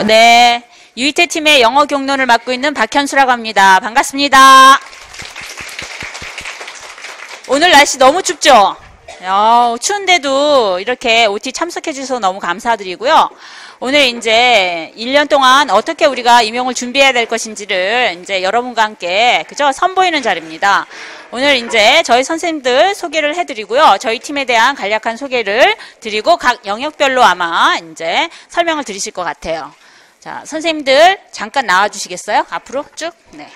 네, 유이태 팀의 영어 경론을 맡고 있는 박현수라고 합니다. 반갑습니다. 오늘 날씨 너무 춥죠? 추운데도 이렇게 OT 참석해 주셔서 너무 감사드리고요. 오늘 이제 1년 동안 어떻게 우리가 임용을 준비해야 될 것인지를 이제 여러분과 함께 선보이는 자리입니다. 오늘 이제 저희 선생님들 소개를 해드리고요. 저희 팀에 대한 간략한 소개를 드리고 각 영역별로 아마 이제 설명을 드리실 것 같아요. 자, 선생님들 잠깐 나와 주시겠어요? 앞으로 쭉. 네.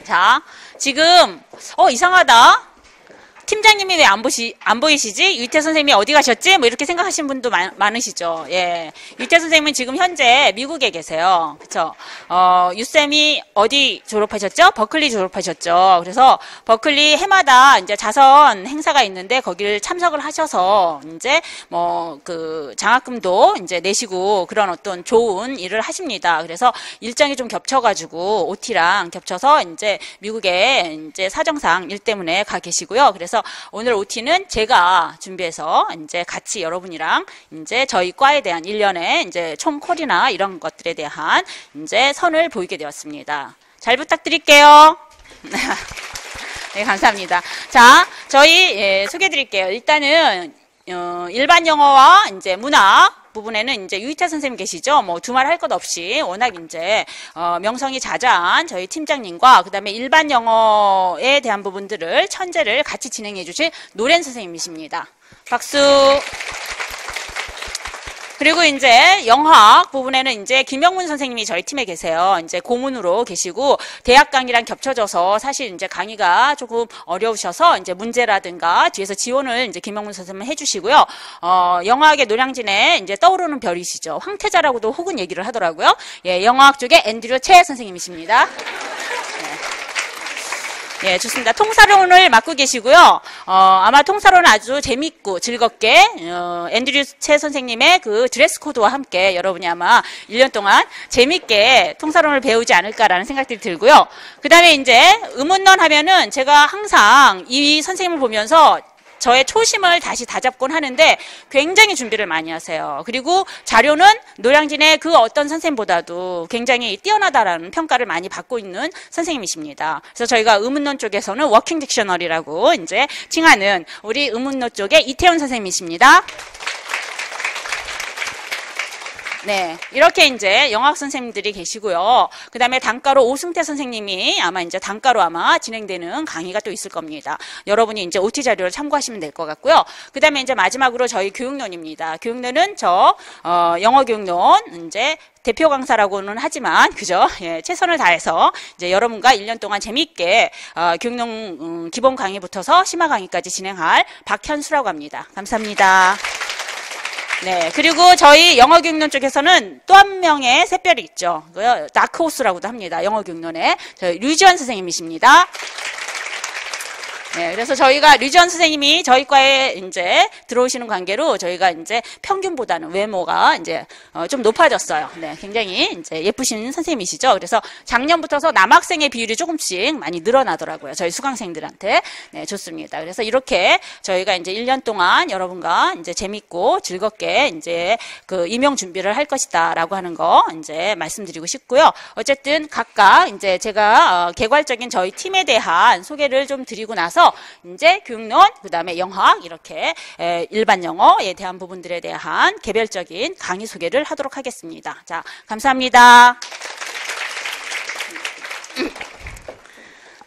자, 지금 이상하다. 팀장님이 왜 안 보이시지? 유이태 선생님이 어디 가셨지? 뭐 이렇게 생각하시는 분도 많으시죠. 예. 유이태 선생님은 지금 현재 미국에 계세요. 그쵸? 유쌤이 어디 졸업하셨죠? 버클리 졸업하셨죠. 그래서 버클리 해마다 이제 자선 행사가 있는데 거기를 참석을 하셔서 이제 장학금도 이제 내시고 그런 어떤 좋은 일을 하십니다. 그래서 일정이 좀 겹쳐가지고 OT랑 겹쳐서 이제 미국에 이제 사정상 일 때문에 가 계시고요. 그래서 오늘 OT는 제가 준비해서 이제 같이 여러분이랑 이제 저희 과에 대한 1년의 이제 총 콜이나 이런 것들에 대한 이제 선을 보이게 되었습니다. 잘 부탁드릴게요. 네, 감사합니다. 자, 저희 소개해 드릴게요. 일단은 일반 영어와 이제 문학 부분에는 이제 유이태 선생님 계시죠? 뭐 두말 할 것 없이 워낙 이제 명성이 자자한 저희 팀장님과 그다음에 일반 영어에 대한 부분들을 천재를 같이 진행해 주실 노랜 선생님이십니다. 박수. 그리고 이제 영학 부분에는 이제 김영문 선생님이 저희 팀에 계세요. 이제 고문으로 계시고 대학 강의랑 겹쳐져서 사실 이제 강의가 조금 어려우셔서 이제 문제라든가 뒤에서 지원을 이제 김영문 선생님은 해주시고요. 영화학의 노량진에 이제 떠오르는 별이시죠. 황태자라고도 혹은 얘기를 하더라고요. 예, 영화학 쪽에 앤드류 최 선생님이십니다. 예, 좋습니다. 통사론을 맡고 계시고요. 아마 통사론은 아주 재밌고 즐겁게 앤드류 최 선생님의 그 드레스 코드와 함께 여러분이 아마 1년 동안 재밌게 통사론을 배우지 않을까라는 생각들이 들고요. 그 다음에 이제 의문론 하면은 제가 항상 이 선생님을 보면서 저의 초심을 다시 다잡곤 하는데 굉장히 준비를 많이 하세요. 그리고 자료는 노량진의 그 어떤 선생님보다도 굉장히 뛰어나다라는 평가를 많이 받고 있는 선생님이십니다. 그래서 저희가 의문론 쪽에서는 워킹 딕셔너리라고 이제 칭하는 우리 의문론 쪽의 이태원 선생님이십니다. 네, 이렇게 이제 영학 선생님들이 계시고요. 그 다음에 단가로 오승태 선생님이 아마 이제 단가로 아마 진행되는 강의가 또 있을 겁니다. 여러분이 이제 OT 자료를 참고하시면 될 것 같고요. 그 다음에 이제 마지막으로 저희 교육론입니다. 교육론은 영어 교육론 이제 대표 강사라고는 하지만 그죠? 예, 최선을 다해서 이제 여러분과 1년 동안 재미있게 교육론 기본 강의부터서 심화 강의까지 진행할 박현수라고 합니다. 감사합니다. 네, 그리고 저희 영어 교육론 쪽에서는 또 한 명의 샛별이 있죠. 다크호스라고도 합니다. 영어 교육론에 저희 류지원 선생님이십니다. 네, 그래서 저희가 류지원 선생님이 저희 과에 이제 들어오시는 관계로 저희가 이제 평균보다는 외모가 이제 좀 높아졌어요. 네, 굉장히 이제 예쁘신 선생님이시죠. 그래서 작년부터서 남학생의 비율이 조금씩 많이 늘어나더라고요. 저희 수강생들한테. 네, 좋습니다. 그래서 이렇게 저희가 이제 1년 동안 여러분과 이제 재밌고 즐겁게 이제 그 임용 준비를 할 것이다라고 하는 거 이제 말씀드리고 싶고요. 어쨌든 각각 이제 제가 개괄적인 저희 팀에 대한 소개를 좀 드리고 나서 이제 교육론, 그 다음에 영학 이렇게 일반 영어에 대한 부분들에 대한 개별적인 강의 소개를 하도록 하겠습니다. 자, 감사합니다.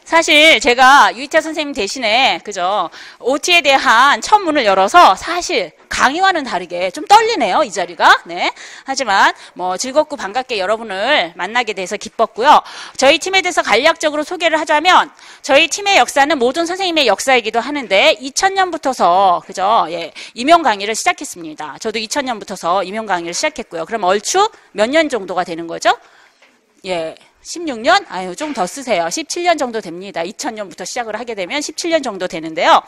사실 제가 유이태 선생님 대신에 그죠 OT에 대한 첫 문을 열어서 사실 강의와는 다르게 좀 떨리네요, 이 자리가. 네. 하지만 뭐 즐겁고 반갑게 여러분을 만나게 돼서 기뻤고요. 저희 팀에 대해서 간략적으로 소개를 하자면 저희 팀의 역사는 모든 선생님의 역사이기도 하는데 2000년부터서 그죠? 예. 임용 강의를 시작했습니다. 저도 2000년부터서 임용 강의를 시작했고요. 그럼 얼추 몇 년 정도가 되는 거죠? 예. 16년? 아유, 좀 더 쓰세요. 17년 정도 됩니다. 2000년부터 시작을 하게 되면 17년 정도 되는데요.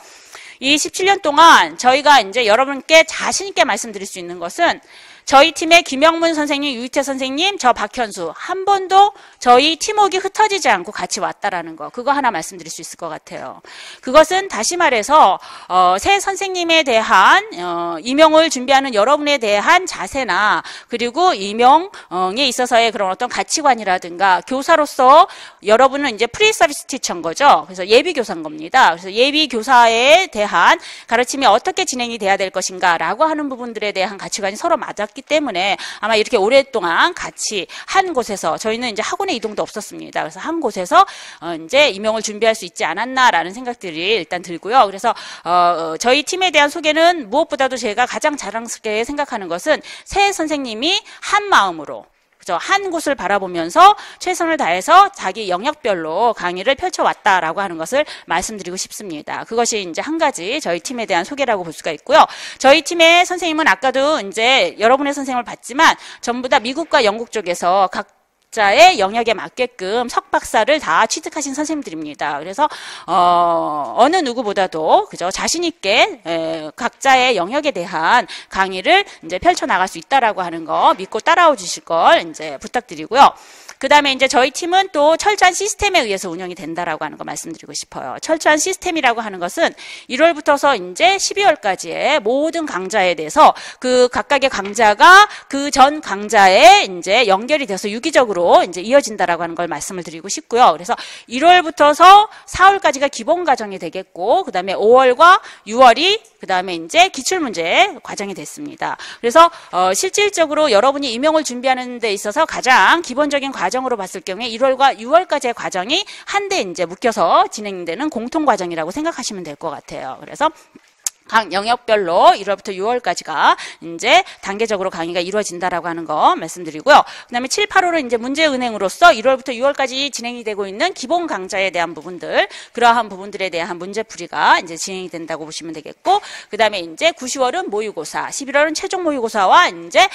이 17년 동안 저희가 이제 여러분께 자신있게 말씀드릴 수 있는 것은 저희 팀의 김영문 선생님, 유희태 선생님, 저 박현수 한 번도 저희 팀워크가 흩어지지 않고 같이 왔다라는 거, 그거 하나 말씀드릴 수 있을 것 같아요. 그것은 다시 말해서 새 선생님에 대한 임용을 준비하는 여러분에 대한 자세나 그리고 임용에 있어서의 그런 어떤 가치관이라든가 교사로서 여러분은 이제 프리 서비스 티처인 거죠. 그래서 예비 교사인 겁니다. 그래서 예비 교사에 대한 가르침이 어떻게 진행이 돼야 될 것인가라고 하는 부분들에 대한 가치관이 서로 맞았기 때문에 아마 이렇게 오랫동안 같이 한 곳에서, 저희는 이제 학원의 이동도 없었습니다. 그래서 한 곳에서 이제 임용을 준비할 수 있지 않았나라는 생각들이 일단 들고요. 그래서 저희 팀에 대한 소개는 무엇보다도 제가 가장 자랑스럽게 생각하는 것은 새 선생님이 한 마음으로 한 곳을 바라보면서 최선을 다해서 자기 영역별로 강의를 펼쳐왔다라고 하는 것을 말씀드리고 싶습니다. 그것이 이제 한 가지 저희 팀에 대한 소개라고 볼 수가 있고요. 저희 팀의 선생님은 아까도 이제 여러분의 선생님을 봤지만 전부 다 미국과 영국 쪽에서 각자의 영역에 맞게끔 석박사를 다 취득하신 선생님들입니다. 그래서 어느 누구보다도 그죠, 자신 있게 각자의 영역에 대한 강의를 이제 펼쳐 나갈 수 있다라고 하는 거 믿고 따라오 주실 걸 이제 부탁드리고요. 그 다음에 이제 저희 팀은 또 철저한 시스템에 의해서 운영이 된다라고 하는 거 말씀드리고 싶어요. 철저한 시스템이라고 하는 것은 1월부터서 이제 12월까지의 모든 강좌에 대해서 그 각각의 강좌가 그 전 강좌에 이제 연결이 돼서 유기적으로 이제 이어진다라고 하는 걸 말씀을 드리고 싶고요. 그래서 1월부터서 4월까지가 기본 과정이 되겠고, 그 다음에 5월과 6월이 그 다음에 이제 기출문제 과정이 됐습니다. 그래서 실질적으로 여러분이 임용을 준비하는 데 있어서 가장 기본적인 과정으로 봤을 경우에 1월과 6월까지의 과정이 한데 이제 묶여서 진행되는 공통 과정이라고 생각하시면 될 것 같아요. 그래서 각 영역별로 1월부터 6월까지가 이제 단계적으로 강의가 이루어진다라고 하는 거 말씀드리고요. 그다음에 7, 8월은 이제 문제은행으로서 1월부터 6월까지 진행이 되고 있는 기본 강좌에 대한 부분들, 그러한 부분들에 대한 문제풀이가 이제 진행이 된다고 보시면 되겠고, 그다음에 이제 9, 10월은 모의고사, 11월은 최종 모의고사와 이제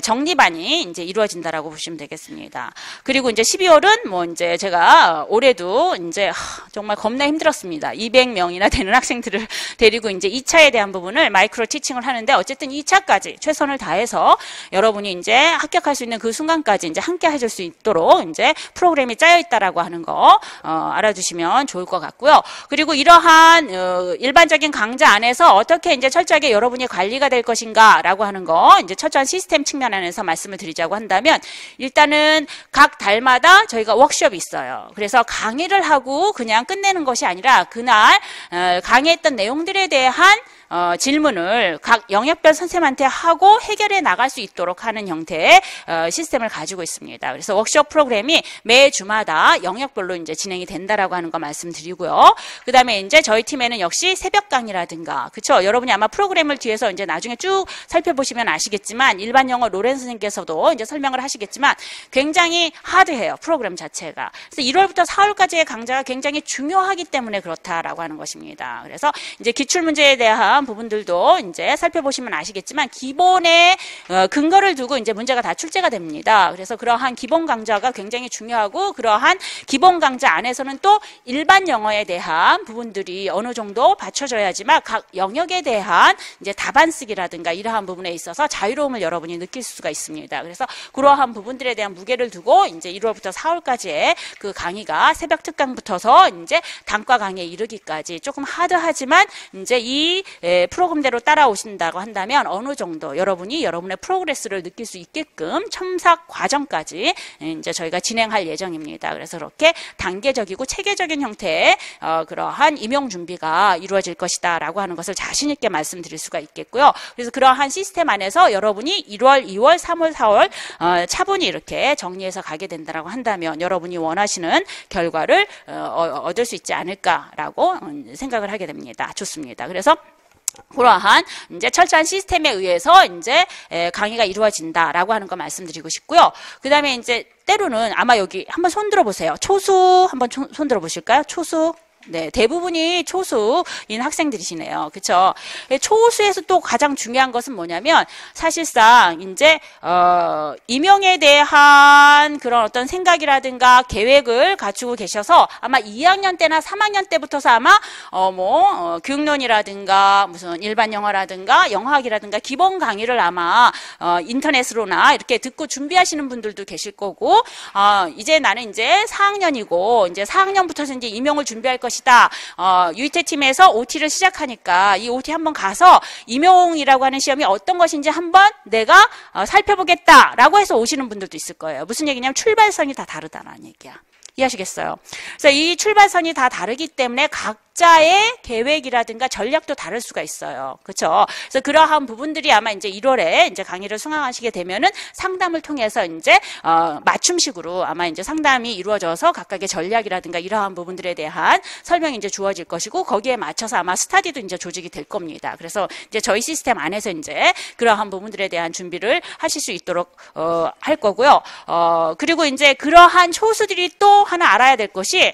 정리반이 이제 이루어진다라고 보시면 되겠습니다. 그리고 이제 12월은 뭐 이제 제가 올해도 이제 정말 겁나 힘들었습니다. 200명이나 되는 학생들을 데리고 이제 2차 에 대한 부분을 마이크로 티칭을 하는데, 어쨌든 2차까지 최선을 다해서 여러분이 이제 합격할 수 있는 그 순간까지 이제 함께 해줄 수 있도록 이제 프로그램이 짜여 있다라고 하는 거 알아주시면 좋을 것 같고요. 그리고 이러한 일반적인 강좌 안에서 어떻게 이제 철저하게 여러분이 관리가 될 것인가라고 하는 거, 이제 철저한 시스템 측면 안에서 말씀을 드리자고 한다면, 일단은 각 달마다 저희가 워크숍이 있어요. 그래서 강의를 하고 그냥 끝내는 것이 아니라 그날 강의했던 내용들에 대한 질문을 각 영역별 선생님한테 하고 해결해 나갈 수 있도록 하는 형태의 시스템을 가지고 있습니다. 그래서 워크숍 프로그램이 매 주마다 영역별로 이제 진행이 된다라고 하는 거 말씀드리고요. 그 다음에 이제 저희 팀에는 역시 새벽 강의라든가, 그쵸? 여러분이 아마 프로그램을 뒤에서 이제 나중에 쭉 살펴보시면 아시겠지만, 일반 영어 로렌 선생님께서도 이제 설명을 하시겠지만 굉장히 하드해요, 프로그램 자체가. 그래서 1월부터 4월까지의 강좌가 굉장히 중요하기 때문에 그렇다라고 하는 것입니다. 그래서 이제 기출문제에 대한 부분들도 이제 살펴보시면 아시겠지만 기본의 근거를 두고 이제 문제가 다 출제가 됩니다. 그래서 그러한 기본 강좌가 굉장히 중요하고, 그러한 기본 강좌 안에서는 또 일반 영어에 대한 부분들이 어느 정도 받쳐져야지만 각 영역에 대한 이제 답안 쓰기라든가 이러한 부분에 있어서 자유로움을 여러분이 느낄 수가 있습니다. 그래서 그러한 부분들에 대한 무게를 두고 이제 1월부터 4월까지의 그 강의가 새벽 특강부터서 이제 단과 강의에 이르기까지 조금 하드하지만 이제 이 프로그램대로 따라오신다고 한다면 어느 정도 여러분이 여러분의 프로그레스를 느낄 수 있게끔 첨삭 과정까지 이제 저희가 진행할 예정입니다. 그래서 그렇게 단계적이고 체계적인 형태의 그러한 임용 준비가 이루어질 것이다라고 하는 것을 자신 있게 말씀드릴 수가 있겠고요. 그래서 그러한 시스템 안에서 여러분이 1월, 2월, 3월, 4월 차분히 이렇게 정리해서 가게 된다라고 한다면 여러분이 원하시는 결과를 얻을 수 있지 않을까라고 생각을 하게 됩니다. 좋습니다. 그래서 그러한 이제 철저한 시스템에 의해서 이제 강의가 이루어진다라고 하는 거 말씀드리고 싶고요. 그 다음에 이제 때로는 아마 여기 한번 손 들어 보세요. 초수 한번 손 들어 보실까요? 초수. 네, 대부분이 초수인 학생들이시네요. 그쵸? 초수에서 또 가장 중요한 것은 뭐냐면, 사실상, 이제, 임용에 대한 그런 어떤 생각이라든가 계획을 갖추고 계셔서 아마 2학년 때나 3학년 때부터서 아마, 교육론이라든가 무슨 일반 영어라든가 영어학이라든가 기본 강의를 아마, 인터넷으로나 이렇게 듣고 준비하시는 분들도 계실 거고, 이제 나는 이제 4학년이고, 이제 4학년부터서 이제 임용을 준비할 것이다. 유이태 팀에서 OT를 시작하니까 이 OT 한번 가서 임용이라고 하는 시험이 어떤 것인지 한번 내가 살펴보겠다라고 해서 오시는 분들도 있을 거예요. 무슨 얘기냐면 출발선이 다 다르다는 얘기야. 이해하시겠어요? 그래서 이 출발선이 다 다르기 때문에 각자의 계획이라든가 전략도 다를 수가 있어요. 그렇죠? 그래서 그러한 부분들이 아마 이제 1월에 이제 강의를 수강하시게 되면은 상담을 통해서 이제 맞춤식으로 아마 이제 상담이 이루어져서 각각의 전략이라든가 이러한 부분들에 대한 설명이 이제 주어질 것이고 거기에 맞춰서 아마 스터디도 이제 조직이 될 겁니다. 그래서 이제 저희 시스템 안에서 이제 그러한 부분들에 대한 준비를 하실 수 있도록 할 거고요. 그리고 이제 그러한 초수들이 또 하나 알아야 될 것이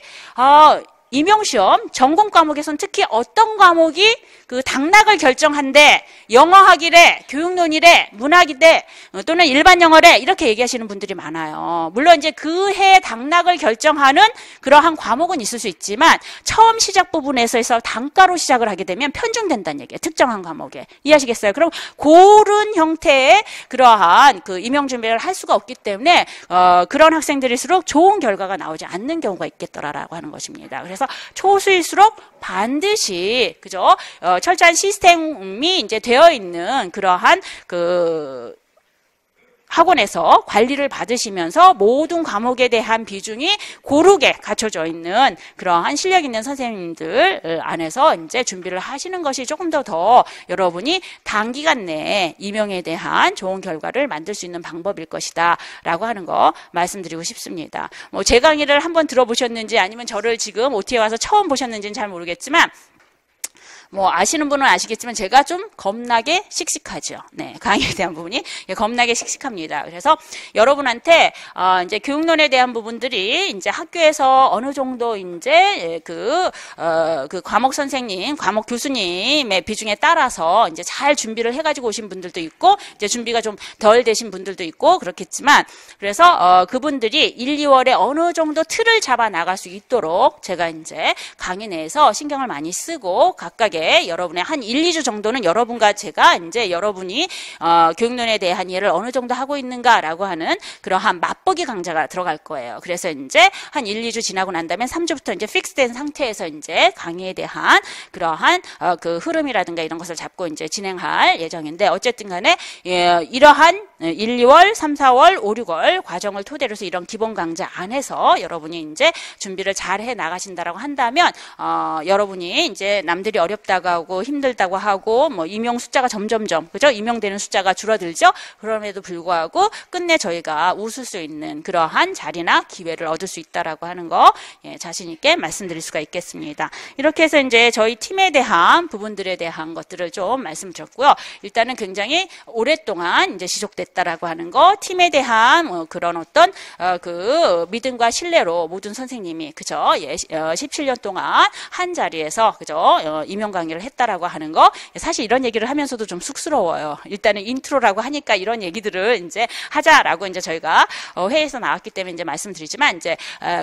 임용시험 전공 과목에서는 특히 어떤 과목이 그 당락을 결정한데 영어학이래, 교육론이래, 문학이래 또는 일반 영어래 이렇게 얘기하시는 분들이 많아요. 물론 이제 그 해 당락을 결정하는 그러한 과목은 있을 수 있지만 처음 시작 부분에서 단가로 시작을 하게 되면 편중된다는 얘기예요. 특정한 과목에. 이해하시겠어요? 그럼 그런 형태의 그러한 그 임용 준비를 할 수가 없기 때문에 그런 학생들일수록 좋은 결과가 나오지 않는 경우가 있겠더라라고 하는 것입니다. 그래서 초수일수록 반드시 그죠? 철저한 시스템이 이제 되어 있는 그러한 그 학원에서 관리를 받으시면서 모든 과목에 대한 비중이 고르게 갖춰져 있는 그러한 실력 있는 선생님들 안에서 이제 준비를 하시는 것이 조금 더 여러분이 단기간 내에 임용에 대한 좋은 결과를 만들 수 있는 방법일 것이다 라고 하는 거 말씀드리고 싶습니다. 뭐 제 강의를 한번 들어보셨는지 아니면 저를 지금 OT에 와서 처음 보셨는지는 잘 모르겠지만 뭐 아시는 분은 아시겠지만 제가 좀 겁나게 씩씩하죠. 네, 강의에 대한 부분이 겁나게 씩씩합니다. 그래서 여러분한테 이제 교육론에 대한 부분들이 이제 학교에서 어느 정도 이제 그 과목 선생님, 과목 교수님의 비중에 따라서 이제 잘 준비를 해가지고 오신 분들도 있고 이제 준비가 좀 덜 되신 분들도 있고 그렇겠지만 그래서 그분들이 1, 2월에 어느 정도 틀을 잡아 나갈 수 있도록 제가 이제 강의 내에서 신경을 많이 쓰고 각각의 여러분의 한 1, 2주 정도는 여러분과 제가 이제 여러분이 교육론에 대한 이해를 어느 정도 하고 있는가라고 하는 그러한 맛보기 강좌가 들어갈 거예요. 그래서 이제 한 1, 2주 지나고 난 다음에 3주부터 이제 픽스된 상태에서 이제 강의에 대한 그러한 그 흐름이라든가 이런 것을 잡고 이제 진행할 예정인데 어쨌든 간에 이러한 1, 2월, 3, 4월, 5, 6월 과정을 토대로 해서 이런 기본 강좌 안에서 여러분이 이제 준비를 잘 해 나가신다라고 한다면 여러분이 이제 남들이 어렵다고 하고 힘들다고 하고 뭐 임용 숫자가 점점점 그죠? 임용되는 숫자가 줄어들죠? 그럼에도 불구하고 끝내 저희가 웃을 수 있는 그러한 자리나 기회를 얻을 수 있다라고 하는 거 자신 있게 말씀드릴 수가 있겠습니다. 이렇게 해서 이제 저희 팀에 대한 부분들에 대한 것들을 좀 말씀드렸고요. 일단은 굉장히 오랫동안 이제 지속됐다라고 하는 거, 팀에 대한 그런 어떤 그 믿음과 신뢰로 모든 선생님이 그죠? 17년 동안 한 자리에서 그죠? 임용 강의를 했다라고 하는 거 사실 이런 얘기를 하면서도 좀 쑥스러워요. 일단은 인트로라고 하니까 이런 얘기들을 이제 하자라고 이제 저희가 회의에서 나왔기 때문에 이제 말씀드리지만 이제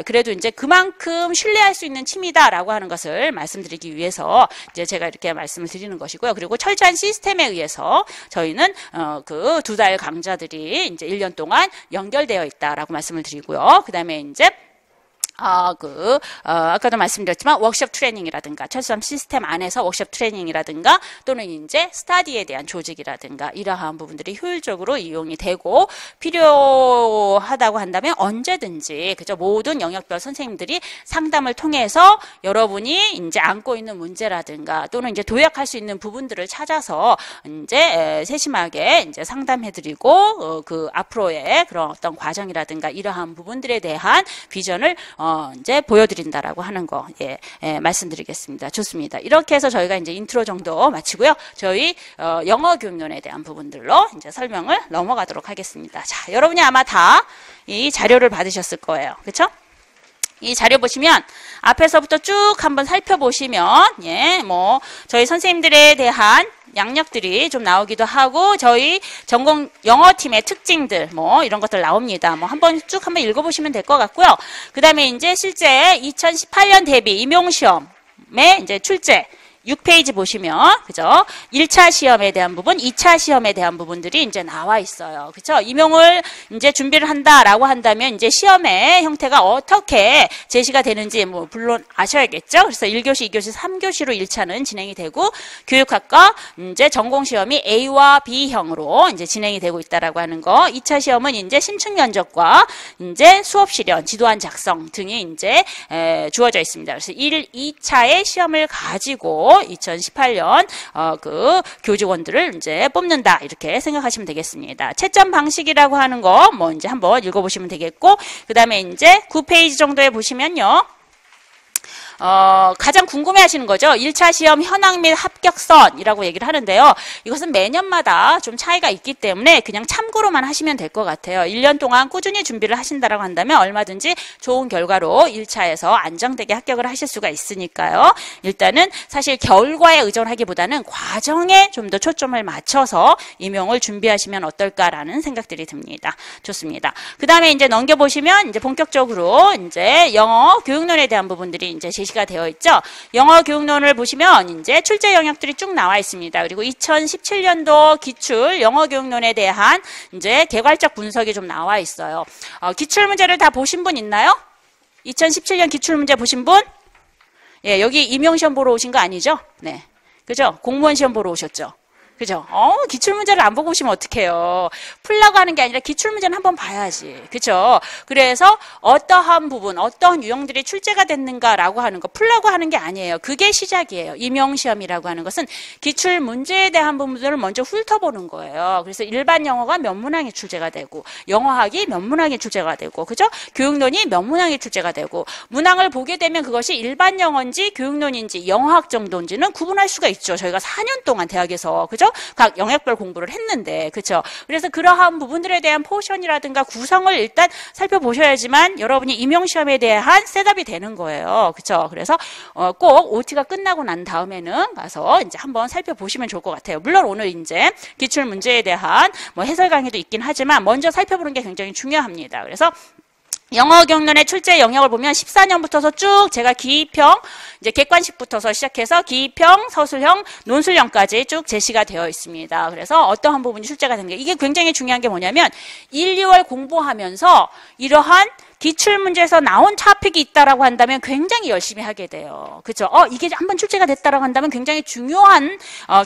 그래도 이제 그만큼 신뢰할 수 있는 팀이다라고 하는 것을 말씀드리기 위해서 이제 제가 이렇게 말씀을 드리는 것이고요. 그리고 철저한 시스템에 의해서 저희는 그 2달 강좌들이 이제 1년 동안 연결되어 있다라고 말씀을 드리고요. 그다음에 이제 아까도 말씀드렸지만 워크숍 트레이닝이라든가 철수함 시스템 안에서 워크숍 트레이닝이라든가 또는 이제 스터디에 대한 조직이라든가 이러한 부분들이 효율적으로 이용이 되고 필요하다고 한다면 언제든지 그죠? 모든 영역별 선생님들이 상담을 통해서 여러분이 이제 안고 있는 문제라든가 또는 이제 도약할 수 있는 부분들을 찾아서 이제 세심하게 이제 상담해드리고 그 앞으로의 그런 어떤 과정이라든가 이러한 부분들에 대한 비전을 이제 보여드린다라고 하는 거 말씀드리겠습니다. 좋습니다. 이렇게 해서 저희가 이제 인트로 정도 마치고요. 저희 영어 교육론에 대한 부분들로 이제 설명을 넘어가도록 하겠습니다. 자, 여러분이 아마 다 이 자료를 받으셨을 거예요. 그렇죠? 이 자료 보시면 앞에서부터 쭉 한번 살펴보시면 예, 뭐 저희 선생님들에 대한 양력들이 좀 나오기도 하고 저희 전공 영어팀의 특징들 뭐 이런 것들 나옵니다. 뭐 한번 쭉 한번 읽어보시면 될 것 같고요. 그 다음에 이제 실제 2018년 대비 임용시험의 이제 출제 6페이지 보시면, 그죠? 1차 시험에 대한 부분, 2차 시험에 대한 부분들이 이제 나와 있어요. 그죠? 임용을 이제 준비를 한다라고 한다면, 이제 시험의 형태가 어떻게 제시가 되는지, 뭐, 물론 아셔야겠죠? 그래서 1교시, 2교시, 3교시로 1차는 진행이 되고, 교육학과 이제 전공시험이 A와 B형으로 이제 진행이 되고 있다라고 하는 거, 2차 시험은 이제 심층 면접과 이제 수업 실현, 지도안 작성 등이 이제 주어져 있습니다. 그래서 2차의 시험을 가지고 2018년 그 교직원들을 이제 뽑는다 이렇게 생각하시면 되겠습니다. 채점 방식이라고 하는 거 뭐 이제 한번 읽어보시면 되겠고 그 다음에 이제 9페이지 정도에 보시면요. 가장 궁금해하시는 거죠. 1차 시험 현황 및 합격선이라고 얘기를 하는데요. 이것은 매년마다 좀 차이가 있기 때문에 그냥 참고로만 하시면 될 것 같아요. 1년 동안 꾸준히 준비를 하신다라고 한다면 얼마든지 좋은 결과로 1차에서 안정되게 합격을 하실 수가 있으니까요. 일단은 사실 결과에 의존하기보다는 과정에 좀 더 초점을 맞춰서 임용을 준비하시면 어떨까라는 생각들이 듭니다. 좋습니다. 그 다음에 이제 넘겨보시면 이제 본격적으로 이제 영어 교육론에 대한 부분들이 이제 제시가 되어 있죠. 영어 교육론을 보시면 이제 출제 영역들이 쭉 나와 있습니다. 그리고 2017년도 기출 영어 교육론에 대한 이제 개괄적 분석이 좀 나와 있어요. 기출 문제를 다 보신 분 있나요? 2017년 기출 문제 보신 분? 예, 여기 임용시험 보러 오신 거 아니죠? 네. 그죠? 공무원 시험 보러 오셨죠? 그죠? 기출문제를 안 보고 오시면 어떡해요. 풀라고 하는 게 아니라 기출문제는 한번 봐야지. 그죠? 그래서 어떠한 부분, 어떤 유형들이 출제가 됐는가라고 하는 거, 풀라고 하는 게 아니에요. 그게 시작이에요. 임용시험이라고 하는 것은 기출문제에 대한 부분들을 먼저 훑어보는 거예요. 그래서 일반 영어가 몇 문항이 출제가 되고, 영어학이 몇 문항이 출제가 되고, 그죠? 교육론이 몇 문항이 출제가 되고, 문항을 보게 되면 그것이 일반 영어인지 교육론인지 영어학 정도인지는 구분할 수가 있죠. 저희가 4년 동안 대학에서, 그죠? 각 영역별 공부를 했는데, 그렇죠? 그래서 그러한 부분들에 대한 포션이라든가 구성을 일단 살펴보셔야지만 여러분이 임용시험에 대한 셋업이 되는 거예요. 그렇죠? 그래서 꼭 OT가 끝나고 난 다음에는 가서 이제 한번 살펴보시면 좋을 것 같아요. 물론 오늘 이제 기출 문제에 대한 뭐 해설 강의도 있긴 하지만 먼저 살펴보는 게 굉장히 중요합니다. 그래서 영어 교육론의 출제 영역을 보면 14년부터서 쭉 제가 기입형, 이제 객관식부터서 시작해서 기입형, 서술형, 논술형까지 쭉 제시가 되어 있습니다. 그래서 어떠한 부분이 출제가 된 게 이게 굉장히 중요한 게 뭐냐면 1, 2월 공부하면서 이러한 기출문제에서 나온 토픽이 있다라고 한다면 굉장히 열심히 하게 돼요. 그렇죠? 이게 한번 출제가 됐다라고 한다면 굉장히 중요한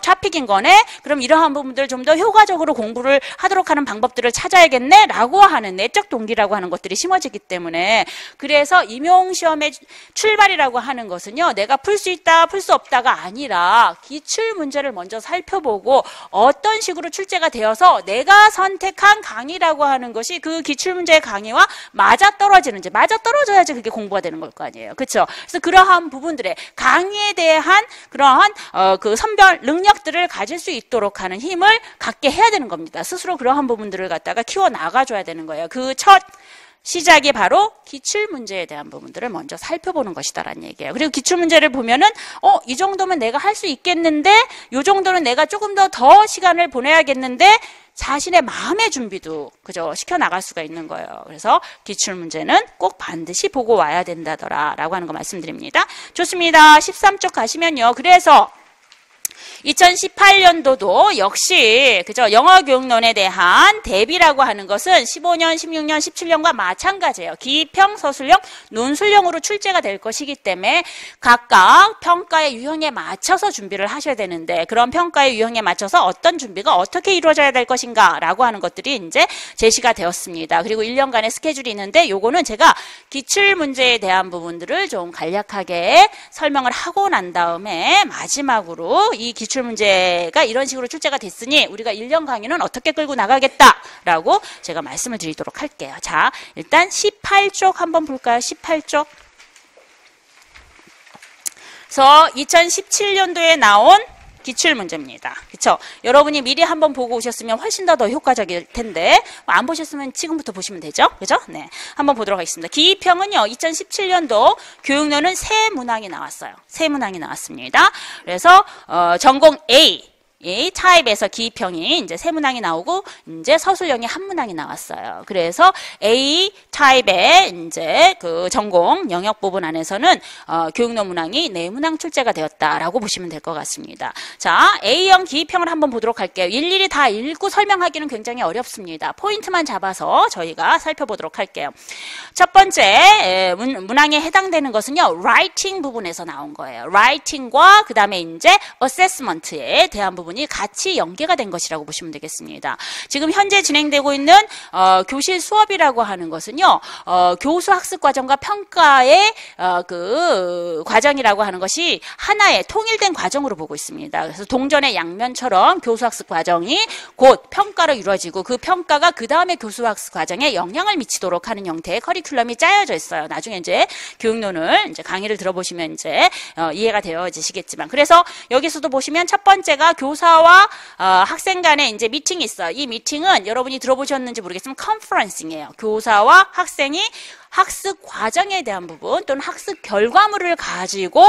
토픽인 거네. 그럼 이러한 부분들을 좀 더 효과적으로 공부를 하도록 하는 방법들을 찾아야겠네라고 하는 내적 동기라고 하는 것들이 심어지기 때문에 그래서 임용시험의 출발이라고 하는 것은요. 내가 풀 수 있다, 풀 수 없다가 아니라 기출문제를 먼저 살펴보고 어떤 식으로 출제가 되어서 내가 선택한 강의라고 하는 것이 그 기출문제의 강의와 맞아떨어지는지 맞아떨어져야지 그게 공부가 되는 걸 거 아니에요. 그렇죠? 그래서 그러한 부분들의 강의에 대한 그러한 그 선별 능력들을 가질 수 있도록 하는 힘을 갖게 해야 되는 겁니다. 스스로 그러한 부분들을 갖다가 키워 나가줘야 되는 거예요. 그 첫 시작이 바로 기출문제에 대한 부분들을 먼저 살펴보는 것이다라는 얘기예요. 그리고 기출문제를 보면은 이 정도면 내가 할 수 있겠는데 이 정도는 내가 조금 더 시간을 보내야겠는데 자신의 마음의 준비도 그죠 시켜 나갈 수가 있는 거예요. 그래서 기출문제는 꼭 반드시 보고 와야 된다더라라고 하는 거 말씀드립니다. 좋습니다. 13쪽 가시면요. 그래서 2018년도도 역시 그죠 영어교육론에 대한 대비라고 하는 것은 15년, 16년, 17년과 마찬가지예요. 기입형, 서술형, 논술형으로 출제가 될 것이기 때문에 각각 평가의 유형에 맞춰서 준비를 하셔야 되는데 그런 평가의 유형에 맞춰서 어떤 준비가 어떻게 이루어져야 될 것인가 라고 하는 것들이 이제 제시가 되었습니다. 그리고 1년간의 스케줄이 있는데 요거는 제가 기출문제에 대한 부분들을 좀 간략하게 설명을 하고 난 다음에 마지막으로 이 기출문제가 이런 식으로 출제가 됐으니 우리가 1년 강의는 어떻게 끌고 나가겠다라고 제가 말씀을 드리도록 할게요. 자, 일단 18쪽 한번 볼까요? 18쪽. 그래서 2017년도에 나온 기출문제입니다. 그쵸? 여러분이 미리 한번 보고 오셨으면 훨씬 더 효과적일 텐데 안 보셨으면 지금부터 보시면 되죠? 그죠? 네, 한번 보도록 하겠습니다. 기입형은요 2017년도 교육론은 새 문항이 나왔어요. 새 문항이 나왔습니다. 그래서 전공 A 이 타입에서 기입형이 이제 세 문항이 나오고 이제 서술형이 한 문항이 나왔어요. 그래서 A 타입의 이제 그 전공 영역 부분 안에서는 교육론 문항이 네 문항 출제가 되었다라고 보시면 될 것 같습니다. 자, A형 기입형을 한번 보도록 할게요. 일일이 다 읽고 설명하기는 굉장히 어렵습니다. 포인트만 잡아서 저희가 살펴보도록 할게요. 첫 번째 문항에 해당되는 것은요, writing 부분에서 나온 거예요. writing과 그 다음에 이제 assessment에 대한 부분이 같이 연계가 된 것이라고 보시면 되겠습니다. 지금 현재 진행되고 있는 교실 수업이라고 하는 것은요, 교수 학습 과정과 평가의 그 과정이라고 하는 것이 하나의 통일된 과정으로 보고 있습니다. 그래서 동전의 양면처럼 교수 학습 과정이 곧 평가로 이루어지고 그 평가가 그 다음에 교수 학습 과정에 영향을 미치도록 하는 형태의 커리큘럼이 짜여져 있어요. 나중에 이제 교육론을 이제 강의를 들어보시면 이제 이해가 되어지시겠지만, 그래서 여기서도 보시면 첫 번째가 교사와 학생 간의 이제 미팅이 있어요. 이 미팅은 여러분이 들어보셨는지 모르겠지만 컨퍼런싱이에요. 교사와 학생이 학습 과정에 대한 부분 또는 학습 결과물을 가지고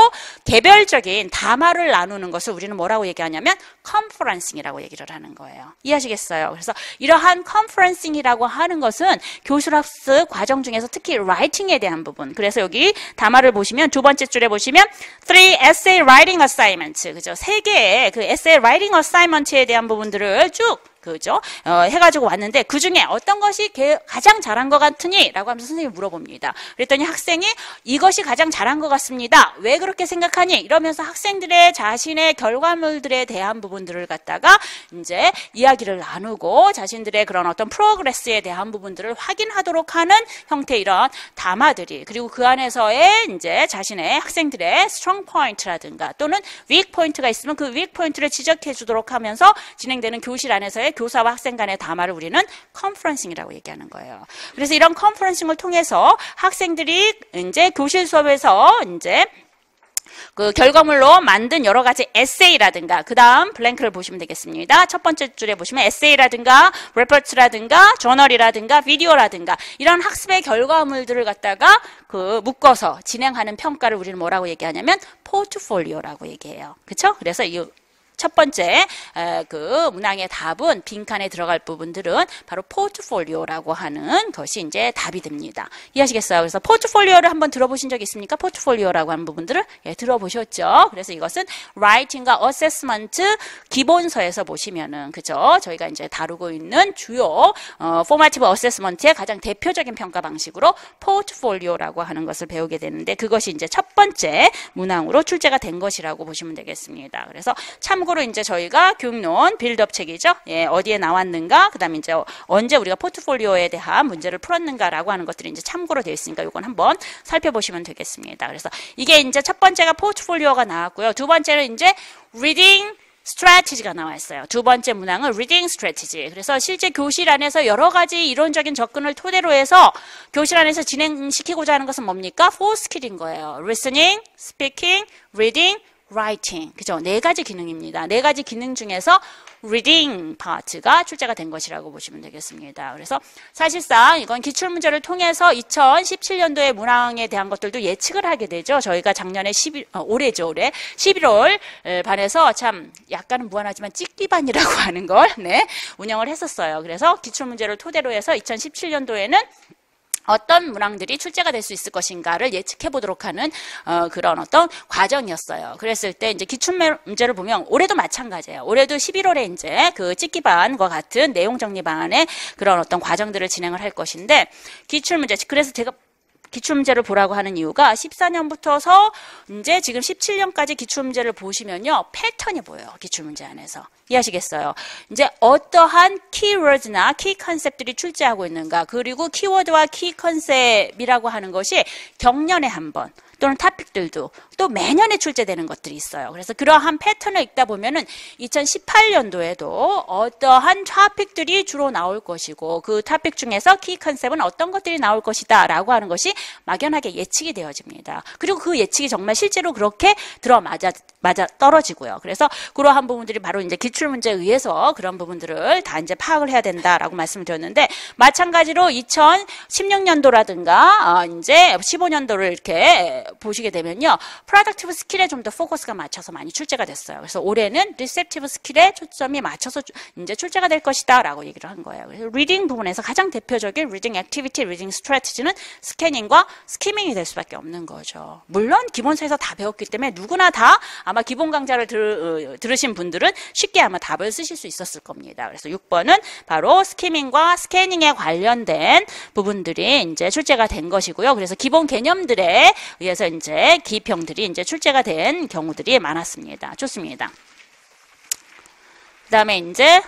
개별적인 담화를 나누는 것을 우리는 뭐라고 얘기하냐면 컨퍼런싱이라고 얘기를 하는 거예요. 이해하시겠어요? 그래서 이러한 컨퍼런싱이라고 하는 것은 교실학습 과정 중에서 특히 라이팅에 대한 부분. 그래서 여기 담화를 보시면 두 번째 줄에 보시면 3 essay writing assignment, 그죠? 세 개의 그 essay writing assignment에 대한 부분들을 쭉 그죠? 해가지고 왔는데 그 중에 어떤 것이 가장 잘한 것 같으니? 라고 하면서 선생님이 물어봅니다. 그랬더니 학생이 이것이 가장 잘한 것 같습니다. 왜 그렇게 생각하니? 이러면서 학생들의 자신의 결과물들에 대한 부분들을 갖다가 이제 이야기를 나누고 자신들의 그런 어떤 프로그레스에 대한 부분들을 확인하도록 하는 형태의 이런 담화들이, 그리고 그 안에서의 이제 자신의 학생들의 strong point라든가 또는 weak point가 있으면 그 weak point를 지적해 주도록 하면서 진행되는 교실 안에서의 교사와 학생 간의 담화를 우리는 컨퍼런싱이라고 얘기하는 거예요. 그래서 이런 컨퍼런싱을 통해서 학생들이 이제 교실 수업에서 이제 그 결과물로 만든 여러 가지 에세이라든가, 그 다음 블랭크를 보시면 되겠습니다. 첫 번째 줄에 보시면 에세이라든가, 레포트라든가, 저널이라든가, 비디오라든가 이런 학습의 결과물들을 갖다가 그 묶어서 진행하는 평가를 우리는 뭐라고 얘기하냐면 포트폴리오라고 얘기해요. 그렇죠? 그래서 이 첫 번째 그 문항의 답은 빈칸에 들어갈 부분들은 바로 포트폴리오라고 하는 것이 이제 답이 됩니다. 이해하시겠어요? 그래서 포트폴리오를 한번 들어보신 적 있습니까? 포트폴리오라고 하는 부분들을 들어보셨죠? 그래서 이것은 라이팅과 어세스먼트 기본서에서 보시면은, 그죠? 저희가 이제 다루고 있는 주요 포마티브 어세스먼트의 가장 대표적인 평가 방식으로 포트폴리오라고 하는 것을 배우게 되는데, 그것이 이제 첫 번째 문항으로 출제가 된 것이라고 보시면 되겠습니다. 그래서 참고로 이제 저희가 교육론 빌드업 책이죠. 어디에 나왔는가, 그 다음에 이제 언제 우리가 포트폴리오에 대한 문제를 풀었는가라고 하는 것들이 이제 참고로 되어 있으니까 이건 한번 살펴보시면 되겠습니다. 그래서 이게 이제 첫 번째가 포트폴리오가 나왔고요. 두 번째는 이제 리딩 스트래티지가 나와 있어요. 두 번째 문항은 리딩 스트래티지. 그래서 실제 교실 안에서 여러 가지 이론적인 접근을 토대로 해서 교실 안에서 진행시키고자 하는 것은 뭡니까? 4스킬인 거예요. listening, speaking, reading, writing. 그죠? 네 가지 기능입니다. 네 가지 기능 중에서 reading 파트가 출제가 된 것이라고 보시면 되겠습니다. 그래서 사실상 이건 기출문제를 통해서 2017년도의 문항에 대한 것들도 예측을 하게 되죠. 저희가 작년에 올해죠. 올해 11월 반에서 참 약간은 무한하지만 찍기반이라고 하는 걸 운영을 했었어요. 그래서 기출문제를 토대로 해서 2017년도에는 어떤 문항들이 출제가 될 수 있을 것인가를 예측해 보도록 하는 그런 어떤 과정이었어요. 그랬을 때 이제 기출문제를 보면 올해도 마찬가지예요. 올해도 11월에 이제 그 찍기반과 같은 내용 정리 방안의 그런 어떤 과정들을 진행을 할 것인데, 기출문제, 그래서 제가 기출문제를 보라고 하는 이유가 14년부터서 이제 지금 17년까지 기출문제를 보시면요, 패턴이 보여요. 기출문제 안에서. 이해하시겠어요? 이제 어떠한 키워드나 키 컨셉들이 출제하고 있는가, 그리고 키워드와 키 컨셉이라고 하는 것이 경년에 한 번, 또는 토픽들도 또 매년에 출제되는 것들이 있어요. 그래서 그러한 패턴을 읽다 보면은 2018년도에도 어떠한 토픽들이 주로 나올 것이고 그 토픽 중에서 키 컨셉은 어떤 것들이 나올 것이다 라고 하는 것이 막연하게 예측이 되어집니다. 그리고 그 예측이 정말 실제로 그렇게 들어맞아 떨어지고요. 그래서 그러한 부분들이 바로 이제 기출문제에 의해서 그런 부분들을 다 이제 파악을 해야 된다라고 말씀을 드렸는데, 마찬가지로 2016년도라든가 이제 15년도를 이렇게 보시게 되면요, 프로덕티브 스킬에 좀 더 포커스가 맞춰서 많이 출제가 됐어요. 그래서 올해는 리셉티브 스킬에 초점이 맞춰서 이제 출제가 될 것이다라고 얘기를 한 거예요. 그래서 리딩 부분에서 가장 대표적인 리딩 액티비티, 리딩 스트래티지는 스캐닝과 스키밍이 될 수밖에 없는 거죠. 물론 기본서에서 다 배웠기 때문에 누구나 다 아마 기본 강좌를 들으신 분들은 쉽게 아마 답을 쓰실 수 있었을 겁니다. 그래서 6번은 바로 스키밍과 스캐닝에 관련된 부분들이 이제 출제가 된 것이고요. 그래서 기본 개념들에 의해서 이제 기평들이 이제 출제가 된 경우들이 많았습니다. 좋습니다. 그 다음에 이제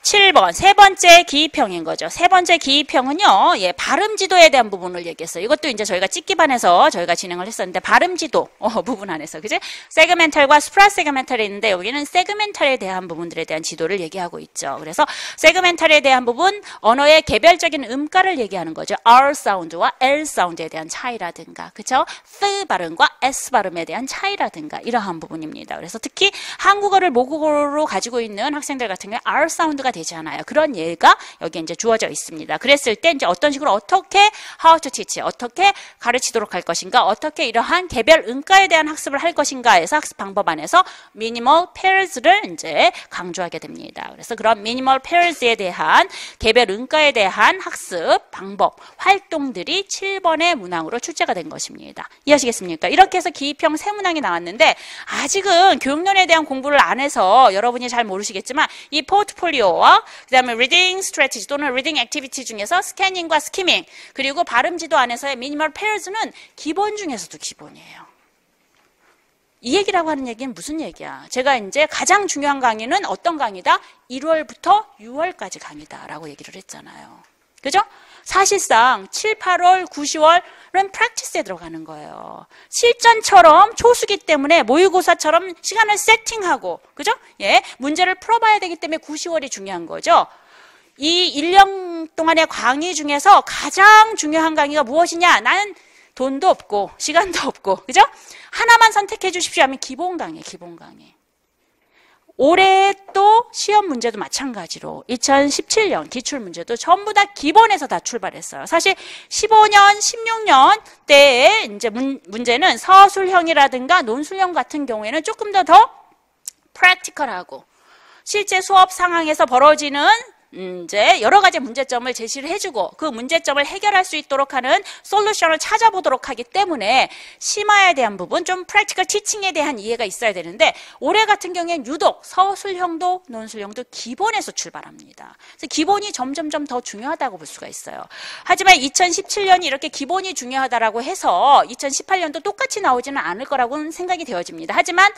7번 세 번째 기입형인 거죠. 세 번째 기입형은요, 발음 지도에 대한 부분을 얘기했어요. 이것도 이제 저희가 찍기반에서 저희가 진행을 했었는데, 발음 지도 부분 안에서, 그죠? 세그멘탈과 수프라 세그멘탈이 있는데, 여기는 세그멘탈에 대한 부분들에 대한 지도를 얘기하고 있죠. 그래서 세그멘탈에 대한 부분, 언어의 개별적인 음가를 얘기하는 거죠. R 사운드와 L 사운드에 대한 차이라든가, 그죠? th 발음과 s 발음에 대한 차이라든가 이러한 부분입니다. 그래서 특히 한국어를 모국어로 가지고 있는 학생들 같은 경우에 R 사운드가 되지 않아요. 그런 예가 여기 이제 주어져 있습니다. 그랬을 때 이제 어떤 식으로 어떻게 how to teach, 어떻게 가르치도록 할 것인가, 어떻게 이러한 개별 음가에 대한 학습을 할 것인가에서 학습 방법 안에서 minimal pairs를 이제 강조하게 됩니다. 그래서 그런 minimal pairs에 대한 개별 음가에 대한 학습 방법, 활동들이 7번의 문항으로 출제가 된 것입니다. 이해하시겠습니까? 이렇게 해서 기입형 세 문항이 나왔는데, 아직은 교육론에 대한 공부를 안 해서 여러분이 잘 모르시겠지만 이 포트폴리오와 그 다음에 리딩 스트래티지 또는 리딩 액티비티 중에서 스캐닝과 스키밍, 그리고 발음 지도 안에서의 미니멀 페어즈는 기본 중에서도 기본이에요. 이 얘기라고 하는 얘기는 무슨 얘기야? 제가 이제 가장 중요한 강의는 어떤 강의다? 1월부터 6월까지 강의다라고 얘기를 했잖아요. 그죠? 사실상 7, 8월, 9, 10월은 프랙티스에 들어가는 거예요. 실전처럼 초수기 때문에 모의고사처럼 시간을 세팅하고, 그죠? 문제를 풀어봐야 되기 때문에 9, 10월이 중요한 거죠. 이 1년 동안의 강의 중에서 가장 중요한 강의가 무엇이냐? 나는 돈도 없고 시간도 없고, 그죠? 하나만 선택해 주십시오 하면 기본 강의, 기본 강의. 올해 또 시험 문제도 마찬가지로 2017년 기출문제도 전부 다 기본에서 다 출발했어요. 사실 15년, 16년 때에 이제 문제는 서술형이라든가 논술형 같은 경우에는 조금 더 프랙티컬하고 실제 수업 상황에서 벌어지는 이제 여러 가지 문제점을 제시를 해주고 그 문제점을 해결할 수 있도록 하는 솔루션을 찾아보도록 하기 때문에 심화에 대한 부분, 좀 프랙티컬 티칭에 대한 이해가 있어야 되는데, 올해 같은 경우에는 유독 서술형도 논술형도 기본에서 출발합니다. 그래서 기본이 점점점 더 중요하다고 볼 수가 있어요. 하지만 2017년이 이렇게 기본이 중요하다라고 해서 2018년도 똑같이 나오지는 않을 거라고는 생각이 되어집니다. 하지만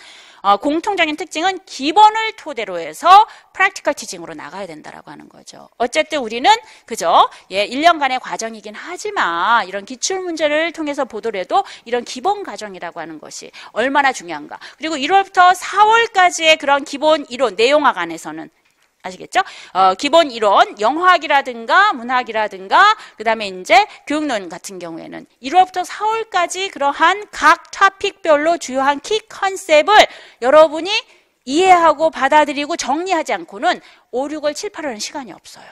공통적인 특징은 기본을 토대로 해서 프랙티컬 티칭으로 나가야 된다라고 하는 거죠. 어쨌든 우리는 그죠? 1년간의 과정이긴 하지만 이런 기출 문제를 통해서 보더라도 이런 기본 과정이라고 하는 것이 얼마나 중요한가. 그리고 1월부터 4월까지의 그런 기본 이론 내용학 안에서는 아시겠죠? 기본 이론, 영어학이라든가 문학이라든가 그 다음에 이제 교육론 같은 경우에는 1월부터 4월까지 그러한 각 토픽별로 주요한 키 컨셉을 여러분이 이해하고 받아들이고 정리하지 않고는 5, 6월, 7, 8월은 시간이 없어요.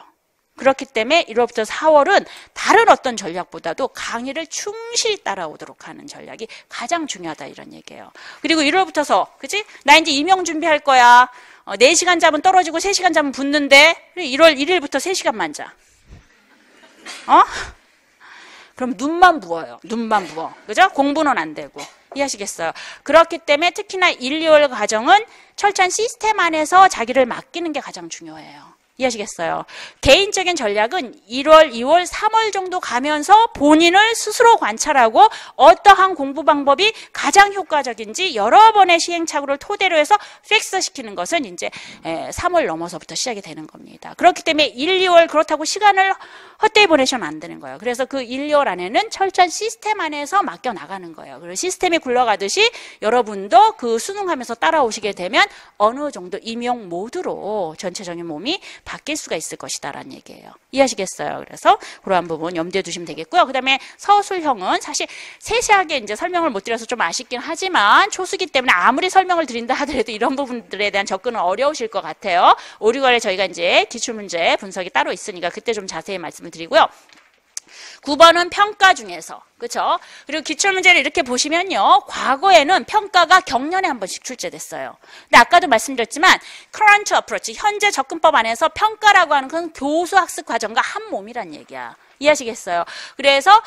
그렇기 때문에 1월부터 4월은 다른 어떤 전략보다도 강의를 충실히 따라오도록 하는 전략이 가장 중요하다, 이런 얘기예요. 그리고 1월부터서 그치? 나 이제 임용 준비할 거야. 4시간 자면 떨어지고 3시간 자면 붙는데 1월 1일부터 3시간만 자. 그럼 눈만 부어요. 눈만 부어. 그죠? 공부는 안 되고. 이해하시겠어요? 그렇기 때문에 특히나 1, 2월 과정은 철저한 시스템 안에서 자기를 맡기는 게 가장 중요해요. 이해하시겠어요? 개인적인 전략은 1월, 2월, 3월 정도 가면서 본인을 스스로 관찰하고 어떠한 공부 방법이 가장 효과적인지 여러 번의 시행착오를 토대로 해서 픽스시키는 것은 이제 3월 넘어서부터 시작이 되는 겁니다. 그렇기 때문에 1, 2월 그렇다고 시간을 헛되이 보내시면 안 되는 거예요. 그래서 그 1, 2월 안에는 철저한 시스템 안에서 맡겨 나가는 거예요. 그리고 시스템이 굴러가듯이 여러분도 그 수능하면서 따라오시게 되면 어느 정도 임용 모드로 전체적인 몸이 바뀔 수가 있을 것이다라는 얘기예요. 이해하시겠어요? 그래서 그러한 부분 염두에 두시면 되겠고요. 그 다음에 서술형은 사실 세세하게 이제 설명을 못 드려서 좀 아쉽긴 하지만 초수기 때문에 아무리 설명을 드린다 하더라도 이런 부분들에 대한 접근은 어려우실 것 같아요. 5, 6월에 저희가 이제 기출문제 분석이 따로 있으니까 그때 좀 자세히 말씀을 드리고요. 9번은 평가 중에서, 그렇죠? 그리고 기출문제를 이렇게 보시면요, 과거에는 평가가 경년에 한 번씩 출제됐어요. 근데 아까도 말씀드렸지만 current approach, 현재 접근법 안에서 평가라고 하는 건 교수 학습 과정과 한 몸이란 얘기야. 이해하시겠어요? 그래서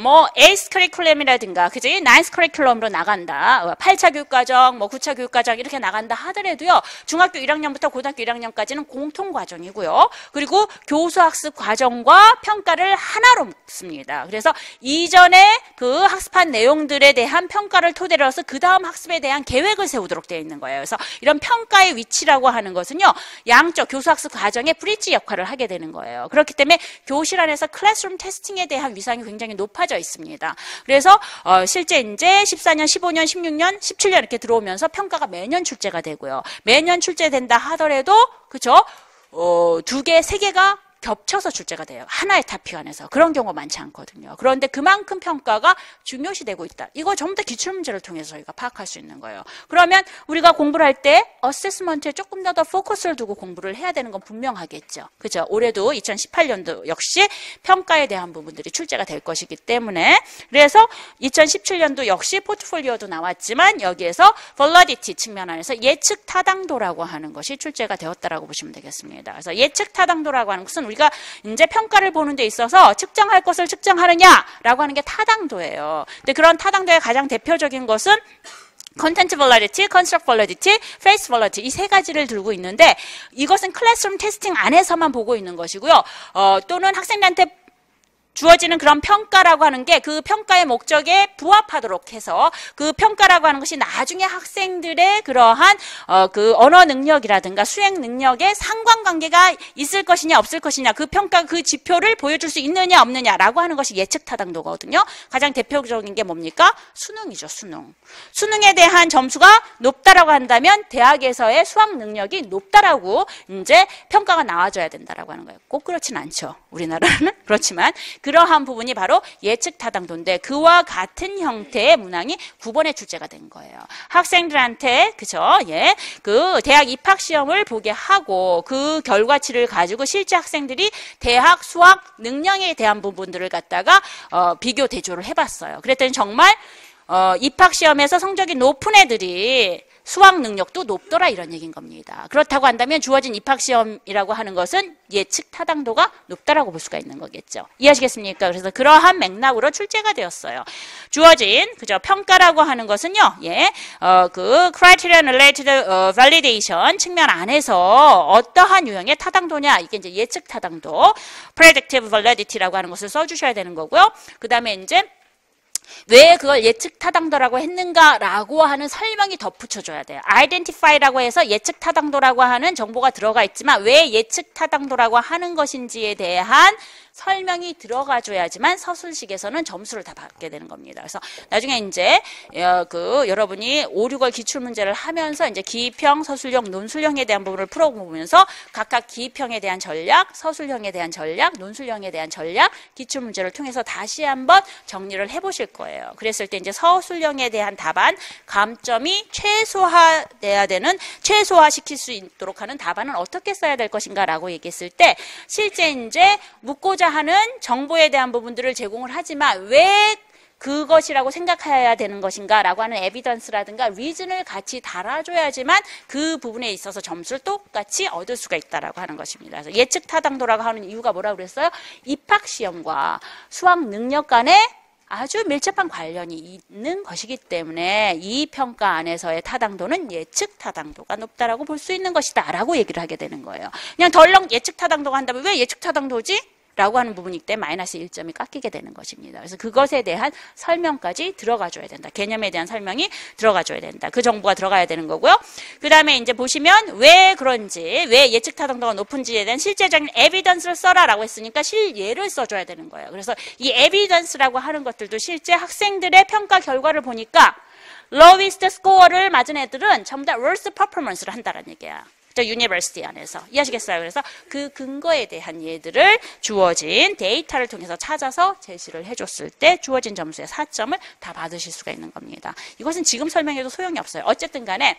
뭐 에이스 커리큘럼이라든가 그지? 나인스 커리큘럼으로 나간다. 8차 교육과정, 뭐 9차 교육과정 이렇게 나간다 하더라도요. 중학교 1학년부터 고등학교 1학년까지는 공통 과정이고요. 그리고 교수 학습 과정과 평가를 하나로 묶습니다. 그래서 이전에 그 학습한 내용들에 대한 평가를 토대로 해서 그 다음 학습에 대한 계획을 세우도록 되어 있는 거예요. 그래서 이런 평가의 위치라고 하는 것은요. 양쪽 교수 학습 과정의 브릿지 역할을 하게 되는 거예요. 그렇기 때문에 교실 안에서 클래스룸 테스팅에 대한 위상이 굉장히 높아져 있습니다. 그래서 실제 이제 14년, 15년, 16년, 17년 이렇게 들어오면서 평가가 매년 출제가 되고요. 매년 출제된다 하더라도 그죠? 2개, 3개가 겹쳐서 출제가 돼요. 하나의 타픽 안에서. 그런 경우가 많지 않거든요. 그런데 그만큼 평가가 중요시되고 있다. 이거 전부 다 기출문제를 통해서 저희가 파악할 수 있는 거예요. 그러면 우리가 공부를 할 때 어세스먼트에 조금 더 포커스를 두고 공부를 해야 되는 건 분명하겠죠. 그죠? 올해도 2018년도 역시 평가에 대한 부분들이 출제가 될 것이기 때문에 그래서 2017년도 역시 포트폴리오도 나왔지만 여기에서 validity 측면 안에서 예측 타당도라고 하는 것이 출제가 되었다라고 보시면 되겠습니다. 그래서 예측 타당도라고 하는 것은 우리가 이제 평가를 보는 데 있어서 측정할 것을 측정하느냐라고 하는 게 타당도예요. 근데 그런 타당도의 가장 대표적인 것은 컨텐츠 validity, construct validity, face validity 이 세 가지를 들고 있는데 이것은 클래스룸 테스팅 안에서만 보고 있는 것이고요. 또는 학생들한테 주어지는 그런 평가라고 하는 게 그 평가의 목적에 부합하도록 해서 그 평가라고 하는 것이 나중에 학생들의 그러한 그 언어 능력이라든가 수행 능력에 상관관계가 있을 것이냐 없을 것이냐 그 평가 그 지표를 보여줄 수 있느냐 없느냐라고 하는 것이 예측 타당도거든요. 가장 대표적인 게 뭡니까? 수능이죠. 수능. 수능에 대한 점수가 높다라고 한다면 대학에서의 수학 능력이 높다라고 이제 평가가 나와줘야 된다라고 하는 거예요. 꼭 그렇진 않죠. 우리나라는 그렇지만 그러한 부분이 바로 예측 타당도인데 그와 같은 형태의 문항이 9번에 출제가 된 거예요. 학생들한테 그죠? 예, 그 대학 입학 시험을 보게 하고 그 결과치를 가지고 실제 학생들이 대학 수학 능력에 대한 부분들을 갖다가 비교 대조를 해봤어요. 그랬더니 정말 입학 시험에서 성적이 높은 애들이 수학 능력도 높더라 이런 얘기인 겁니다. 그렇다고 한다면 주어진 입학시험이라고 하는 것은 예측 타당도가 높다라고 볼 수가 있는 거겠죠. 이해하시겠습니까? 그래서 그러한 맥락으로 출제가 되었어요. 주어진 그죠 평가라고 하는 것은요. 예, 그 criterion related validation 측면 안에서 어떠한 유형의 타당도냐 이게 이제 예측 타당도, predictive validity라고 하는 것을 써주셔야 되는 거고요. 그 다음에 이제 왜 그걸 예측 타당도라고 했는가라고 하는 설명이 덧붙여줘야 돼요. identify라고 해서 예측 타당도라고 하는 정보가 들어가 있지만 왜 예측 타당도라고 하는 것인지에 대한 설명이 들어가줘야지만 서술식에서는 점수를 다 받게 되는 겁니다. 그래서 나중에 이제 그 여러분이 5, 6월 기출문제를 하면서 이제 기입형, 서술형, 논술형에 대한 부분을 풀어보면서 각각 기입형에 대한 전략, 서술형에 대한 전략, 논술형에 대한 전략, 기출문제를 통해서 다시 한번 정리를 해보실 거예요. 그랬을 때 이제 서술형에 대한 답안, 감점이 최소화돼야 되는, 최소화시킬 수 있도록 하는 답안은 어떻게 써야 될 것인가라고 얘기했을 때 실제 이제 묻고자 하는 정보에 대한 부분들을 제공을 하지만 왜 그것이라고 생각해야 되는 것인가 라고 하는 에비던스라든가 리즌을 같이 달아줘야지만 그 부분에 있어서 점수를 똑같이 얻을 수가 있다라고 하는 것입니다. 그래서 예측 타당도라고 하는 이유가 뭐라고 그랬어요? 입학시험과 수학 능력 간의 아주 밀접한 관련이 있는 것이기 때문에 이 평가 안에서의 타당도는 예측 타당도가 높다라고 볼 수 있는 것이다 라고 얘기를 하게 되는 거예요. 그냥 덜렁 예측 타당도가 한다면 왜 예측 타당도지? 라고 하는 부분이기 때문에 마이너스 1점이 깎이게 되는 것입니다. 그래서 그것에 대한 설명까지 들어가줘야 된다. 개념에 대한 설명이 들어가줘야 된다. 그 정보가 들어가야 되는 거고요. 그 다음에 이제 보시면 왜 그런지, 왜 예측 타당도가 높은지에 대한 실제적인 에비던스를 써라라고 했으니까 실예를 써줘야 되는 거예요. 그래서 이 에비던스라고 하는 것들도 실제 학생들의 평가 결과를 보니까 lowest score를 맞은 애들은 전부 다 worst performance를 한다는 얘기야. 유니버시티 안에서 이해하시겠어요? 그래서 그 근거에 대한 예들을 주어진 데이터를 통해서 찾아서 제시를 해줬을 때 주어진 점수의 4점을 다 받으실 수가 있는 겁니다. 이것은 지금 설명해도 소용이 없어요. 어쨌든 간에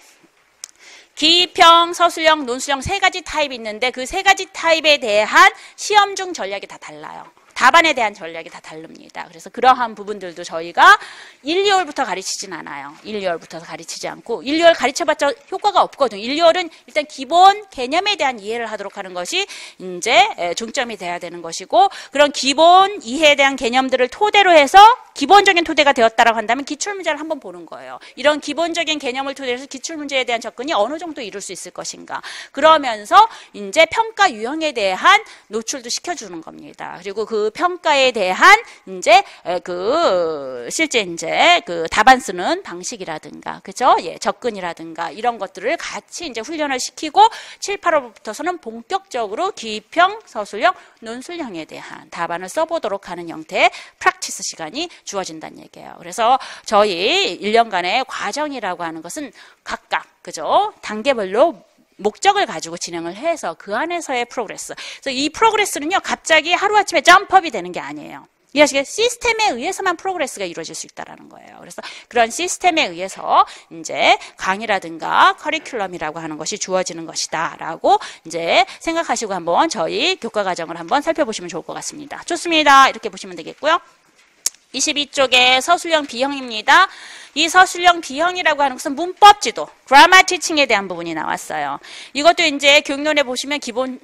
기평, 서술형, 논술형 세 가지 타입이 있는데 그 세 가지 타입에 대한 시험 중 전략이 다 달라요. 답안에 대한 전략이 다 다릅니다. 그래서 그러한 부분들도 저희가 1, 2월부터 가르치진 않아요. 1, 2월부터 가르치지 않고 1, 2월 가르쳐봤자 효과가 없거든요. 1, 2월은 일단 기본 개념에 대한 이해를 하도록 하는 것이 이제 중점이 돼야 되는 것이고 그런 기본 이해에 대한 개념들을 토대로 해서 기본적인 토대가 되었다라고 한다면 기출문제를 한번 보는 거예요. 이런 기본적인 개념을 토대로 해서 기출문제에 대한 접근이 어느 정도 이룰 수 있을 것인가. 그러면서 이제 평가 유형에 대한 노출도 시켜주는 겁니다. 그리고 그 평가에 대한 이제 실제 이제 그 답안 쓰는 방식이라든가, 그죠? 예, 접근이라든가 이런 것들을 같이 이제 훈련을 시키고 7, 8월부터서는 본격적으로 기평, 서술형, 논술형에 대한 답안을 써보도록 하는 형태의 프랙티스 시간이 주어진다는 얘기예요. 그래서 저희 1년간의 과정이라고 하는 것은 각각, 그죠? 단계별로 목적을 가지고 진행을 해서 그 안에서의 프로그레스. 그래서 이 프로그레스는요, 갑자기 하루아침에 점프업이 되는 게 아니에요. 이해하시겠어요? 시스템에 의해서만 프로그레스가 이루어질 수 있다는 거예요. 그래서 그런 시스템에 의해서 이제 강의라든가 커리큘럼이라고 하는 것이 주어지는 것이다 라고 이제 생각하시고 한번 저희 교과 과정을 한번 살펴보시면 좋을 것 같습니다. 좋습니다. 이렇게 보시면 되겠고요. 22쪽에 서술형 B형입니다. 이 서술형 B형이라고 하는 것은 문법 지도, 그라마 티칭에 대한 부분이 나왔어요. 이것도 이제 교육론에 보시면 기본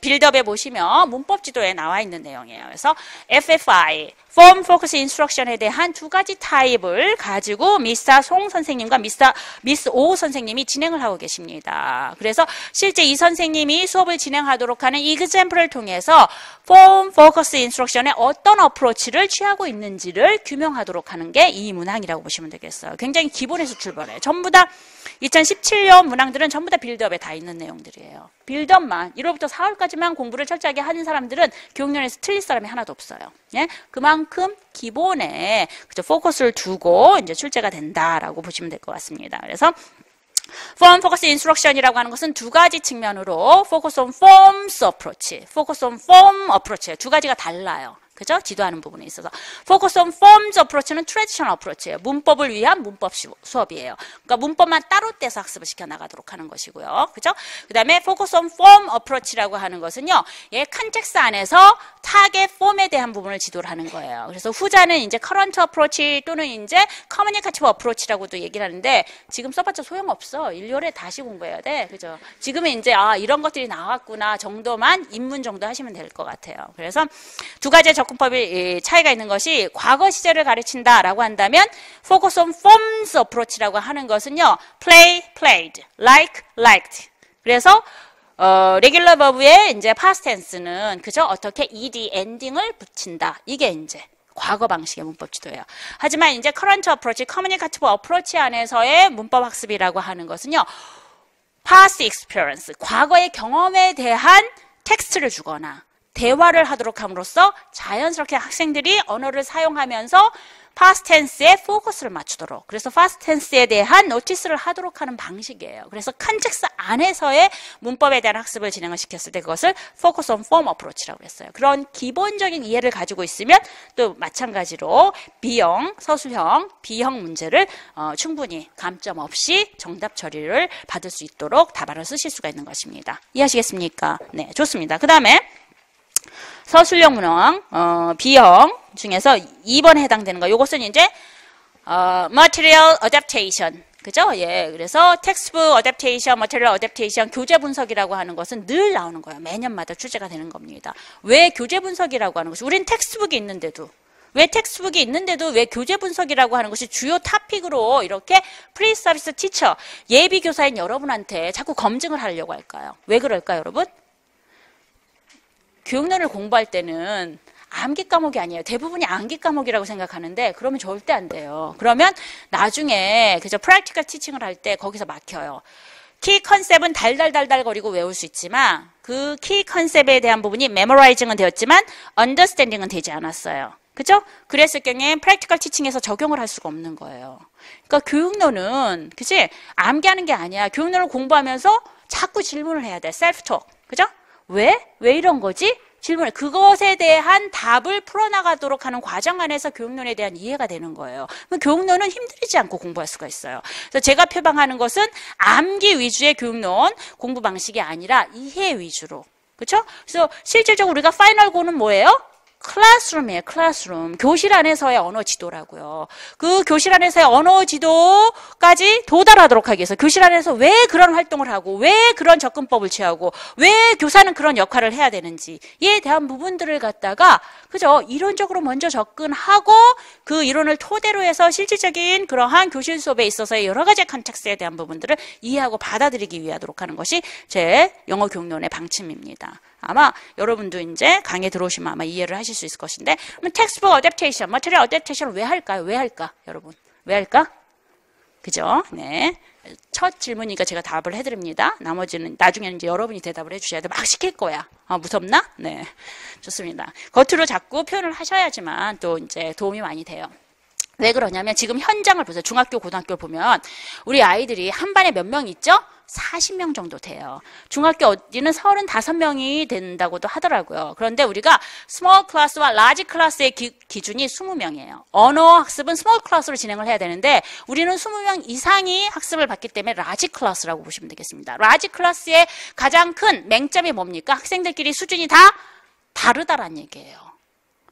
빌드업에 보시면 문법 지도에 나와 있는 내용이에요. 그래서 FFI, Form Focus Instruction에 대한 두 가지 타입을 가지고 미스터 송 선생님과 미스 오 선생님이 진행을 하고 계십니다. 그래서 실제 이 선생님이 수업을 진행하도록 하는 example을 통해서 Form Focus Instruction에 어떤 어프로치를 취하고 있는지를 규명하도록 하는 게 이 문항이라고 보시면 되겠어요. 굉장히 기본에서 출발해요. 전부 다 2017년 문항들은 전부 다 빌드업에 다 있는 내용들이에요. 빌드업만 1월부터 4월까지만 공부를 철저하게 하는 사람들은 교육연에서 틀릴 사람이 하나도 없어요. 예? 그만큼 기본에 그죠, 포커스를 두고 이제 출제가 된다라고 보시면 될 것 같습니다. 그래서 Form Focus Instruction이라고 하는 것은 두 가지 측면으로 Focus on Forms Approach, Focus on Form Approach 두 가지가 달라요. 그죠? 지도하는 부분에 있어서. Focus on Forms Approach는 Traditional Approach예요. 문법을 위한 문법 수업이에요. 그러니까 문법만 따로 떼서 학습을 시켜나가도록 하는 것이고요. 그죠? 그 다음에 Focus on Form Approach라고 하는 것은요, 예, 컨텍스트 안에서 타겟 폼에 대한 부분을 지도를 하는 거예요. 그래서 후자는 이제 Current Approach 또는 이제 Communicative Approach라고도 얘기를 하는데 지금 써봤자 소용없어. 1월에 다시 공부해야 돼. 그죠? 지금은 이제 이런 것들이 나왔구나 정도만 입문 정도 하시면 될 것 같아요. 그래서 두 가지의 접근법이 차이가 있는 것이 과거 시제를 가르친다라고 한다면 Focus on Forms Approach라고 하는 것은요, Play, played, like, liked. 그래서 레귤러 버브의 이제 past tense는 그죠? 어떻게 ed 엔딩을 붙인다. 이게 이제 과거 방식의 문법 지도예요. 하지만 이제 current approach, communicative approach 안에서의 문법 학습이라고 하는 것은요, past experience, 과거의 경험에 대한 텍스트를 주거나 대화를 하도록 함으로써 자연스럽게 학생들이 언어를 사용하면서 past tense에 포커스를 맞추도록, 그래서 past tense에 대한 노티스를 하도록 하는 방식이에요. 그래서 컨텍스트 안에서의 문법에 대한 학습을 진행을 시켰을 때 그것을 focus on form approach라고 했어요. 그런 기본적인 이해를 가지고 있으면 또 마찬가지로 B형, 서술형, B형 문제를 충분히 감점 없이 정답 처리를 받을 수 있도록 답안을 쓰실 수가 있는 것입니다. 이해하시겠습니까? 네, 좋습니다. 그 다음에 서술형 문항, B형 중에서 2번에 해당되는 거. 요것은 이제, material adaptation. 그죠? 예. 그래서 textbook adaptation, material adaptation, 교재 분석이라고 하는 것은 늘 나오는 거예요. 매년마다 출제가 되는 겁니다. 왜 교재 분석이라고 하는 것이? 우린 텍스트북이 있는데도, 왜 텍스트북이 있는데도 왜 교재 분석이라고 하는 것이 주요 토픽으로 이렇게 프리서비스 티처, 예비 교사인 여러분한테 자꾸 검증을 하려고 할까요? 왜 그럴까요, 여러분? 교육론을 공부할 때는 암기 과목이 아니에요. 대부분이 암기 과목이라고 생각하는데 그러면 절대 안 돼요. 그러면 나중에 그저 프랙티컬 티칭을 할 때 거기서 막혀요. 키 컨셉은 달달달달거리고 외울 수 있지만 그 키 컨셉에 대한 부분이 메모라이징은 되었지만 언더스탠딩은 되지 않았어요. 그죠? 그랬을 경우에 프랙티컬 티칭에서 적용을 할 수가 없는 거예요. 그러니까 교육론은 그치? 암기하는 게 아니야. 교육론을 공부하면서 자꾸 질문을 해야 돼. 셀프톡. 그죠? 왜? 왜 이런 거지? 질문을 그것에 대한 답을 풀어나가도록 하는 과정 안에서 교육론에 대한 이해가 되는 거예요. 그럼 교육론은 힘들이지 않고 공부할 수가 있어요. 그래서 제가 표방하는 것은 암기 위주의 교육론 공부 방식이 아니라 이해 위주로. 그렇죠? 그래서 실질적으로 우리가 파이널 고는 뭐예요? 클래스룸이에요. 클래스룸. 교실 안에서의 언어 지도라고요. 그 교실 안에서의 언어 지도까지 도달하도록 하기 위해서 교실 안에서 왜 그런 활동을 하고 왜 그런 접근법을 취하고 왜 교사는 그런 역할을 해야 되는지에 대한 부분들을 갖다가 그죠? 이론적으로 먼저 접근하고 그 이론을 토대로 해서 실질적인 그러한 교실 수업에 있어서의 여러 가지 컨텍스트에 대한 부분들을 이해하고 받아들이기 위하도록 하는 것이 제 영어 교육론의 방침입니다. 아마 여러분도 이제 강의에 들어오시면 아마 이해를 하실 수 있을 것인데, 그럼 텍스트북 어댑테이션, 머티리얼 어댑테이션을 왜 할까요? 왜 할까? 여러분. 왜 할까? 그죠? 네. 첫 질문이니까 제가 답을 해드립니다. 나머지는 나중에는 이제 여러분이 대답을 해주셔야 돼. 막 시킬 거야. 아, 무섭나? 네. 좋습니다. 겉으로 자꾸 표현을 하셔야지만 또 이제 도움이 많이 돼요. 왜 그러냐면 지금 현장을 보세요. 중학교, 고등학교 보면 우리 아이들이 한 반에 몇 명 있죠? 40명 정도 돼요. 중학교 어디는 35명이 된다고도 하더라고요. 그런데 우리가 스몰 클래스와 라지 클래스의 기준이 20명이에요. 언어 학습은 스몰 클래스로 진행을 해야 되는데 우리는 20명 이상이 학습을 받기 때문에 라지 클래스라고 보시면 되겠습니다. 라지 클래스의 가장 큰 맹점이 뭡니까? 학생들끼리 수준이 다 다르다라는 얘기예요.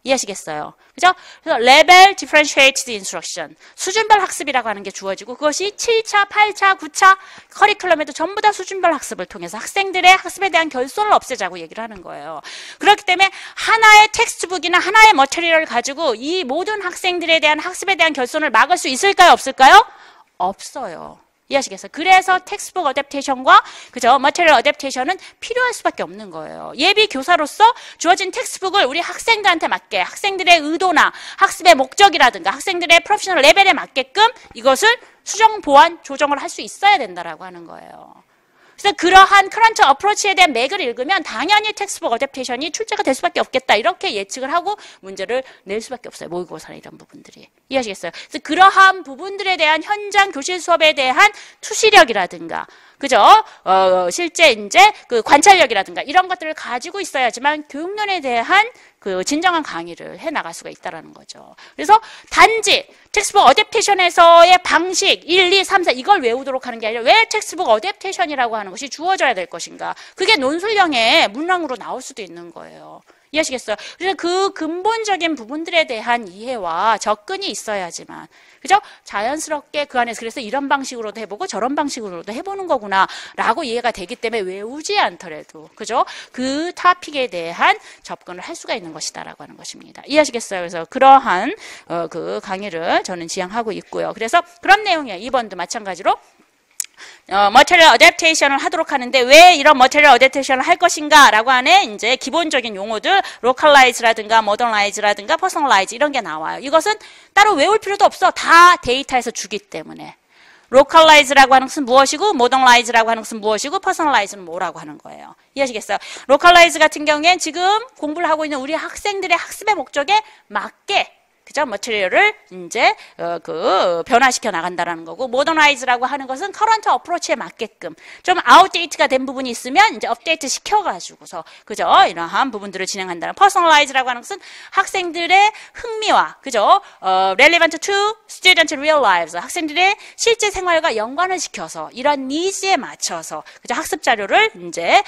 이해하시겠어요? 그죠? 그래서 레벨 디퍼런시에이티드 인스트럭션 수준별 학습이라고 하는 게 주어지고 그것이 7차, 8차, 9차 커리큘럼에도 전부 다 수준별 학습을 통해서 학생들의 학습에 대한 결손을 없애자고 얘기를 하는 거예요. 그렇기 때문에 하나의 텍스트북이나 하나의 머티리얼을 가지고 이 모든 학생들에 대한 학습에 대한 결손을 막을 수 있을까요? 없을까요? 없어요. 이해하시겠어요? 그래서 텍스트북 어댑테이션과 그죠? 머티리얼 어댑테이션은 필요할 수밖에 없는 거예요. 예비 교사로서 주어진 텍스트북을 우리 학생들한테 맞게 학생들의 의도나 학습의 목적이라든가 학생들의 프로페셔널 레벨에 맞게끔 이것을 수정, 보완, 조정을 할 수 있어야 된다라고 하는 거예요. 그래서 그러한 크런치 어프로치에 대한 맥을 읽으면 당연히 텍스트북 어댑테이션이 출제가 될 수밖에 없겠다. 이렇게 예측을 하고 문제를 낼 수밖에 없어요. 모의고사나 이런 부분들이. 이해하시겠어요? 그래서 그러한 부분들에 대한 현장 교실 수업에 대한 투시력이라든가 그죠? 실제 이제 그 관찰력이라든가 이런 것들을 가지고 있어야지만 교육론에 대한 그 진정한 강의를 해 나갈 수가 있다라는 거죠. 그래서 단지 텍스트북 어댑테이션에서의 방식 1, 2, 3, 4 이걸 외우도록 하는 게 아니라 왜 텍스트북 어댑테이션이라고 하는 것이 주어져야 될 것인가? 그게 논술형의 문항으로 나올 수도 있는 거예요. 이해하시겠어요? 그래서 그 근본적인 부분들에 대한 이해와 접근이 있어야지만 그죠? 자연스럽게 그 안에서 그래서 이런 방식으로도 해보고 저런 방식으로도 해보는 거구나 라고 이해가 되기 때문에 외우지 않더라도 그죠? 그 토픽에 대한 접근을 할 수가 있는 것이다 라고 하는 것입니다. 이해하시겠어요? 그래서 그러한 그 강의를 저는 지향하고 있고요. 그래서 그런 내용이에요. 2번도 마찬가지로 머티리얼 어댑테이션을 하도록 하는데 왜 이런 머티리얼 어댑테이션을 할 것인가 라고 하는 이제 기본적인 용어들 로컬라이즈라든가 모더라이즈라든가 퍼스널라이즈 이런 게 나와요. 이것은 따로 외울 필요도 없어. 다 데이터에서 주기 때문에. 로컬라이즈라고 하는 것은 무엇이고 모더라이즈라고 하는 것은 무엇이고 퍼스널라이즈는 뭐라고 하는 거예요. 이해하시겠어요? 로컬라이즈 같은 경우엔 지금 공부를 하고 있는 우리 학생들의 학습의 목적에 맞게 그죠? 머티리얼을 이제 변화시켜 나간다라는 거고 모더나이즈라고 하는 것은 커런트 어프로치에 맞게끔 좀 아웃데이트가 된 부분이 있으면 이제 업데이트 시켜가지고서 그죠? 이러한 부분들을 진행한다는 퍼스널라이즈라고 하는 것은 학생들의 흥미와 그죠? relevant to student real lives 학생들의 실제 생활과 연관을 시켜서 이런 니즈에 맞춰서 그죠? 학습 자료를 이제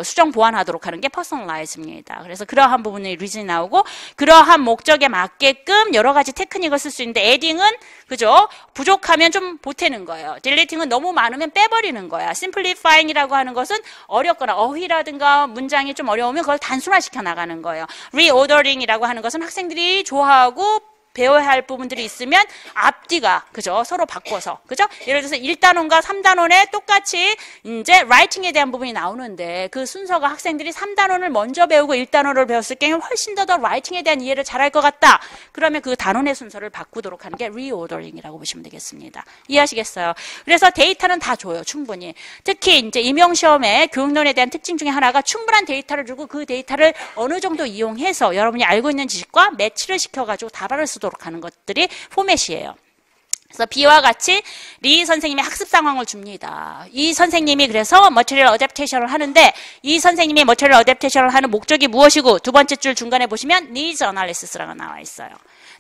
수정 보완하도록 하는 게 퍼스널라이즈입니다. 그래서 그러한 부분이 리즌이 나오고 그러한 목적에 맞게끔 하게끔 여러 가지 테크닉을 쓸 수 있는데 adding은 그죠? 부족하면 좀 보태는 거예요. deleting은 너무 많으면 빼버리는 거야. simplifying이라고 하는 것은 어렵거나 어휘라든가 문장이 좀 어려우면 그걸 단순화시켜 나가는 거예요. reordering이라고 하는 것은 학생들이 좋아하고 배워야 할 부분들이 있으면 앞뒤가 그죠? 서로 바꿔서 그죠? 예를 들어서 1단원과 3단원에 똑같이 이제 라이팅에 대한 부분이 나오는데 그 순서가 학생들이 3단원을 먼저 배우고 1단원을 배웠을 경우 훨씬 더 라이팅에 대한 이해를 잘할 것 같다. 그러면 그 단원의 순서를 바꾸도록 하는 게 reordering이라고 보시면 되겠습니다. 이해하시겠어요? 그래서 데이터는 다 줘요. 충분히. 특히 이제 임용시험의 교육론에 대한 특징 중에 하나가 충분한 데이터를 주고 그 데이터를 어느 정도 이용해서 여러분이 알고 있는 지식과 매치를 시켜가지고 답안을 쓰도록 하는 것들이 포맷이에요. 그래서 B와 같이 리 선생님이 학습 상황을 줍니다. 이 선생님이 그래서 머티리얼 어댑테이션을 하는데 이 선생님이 머티리얼 어댑테이션을 하는 목적이 무엇이고 두 번째 줄 중간에 보시면 needs analysis라고 나와 있어요.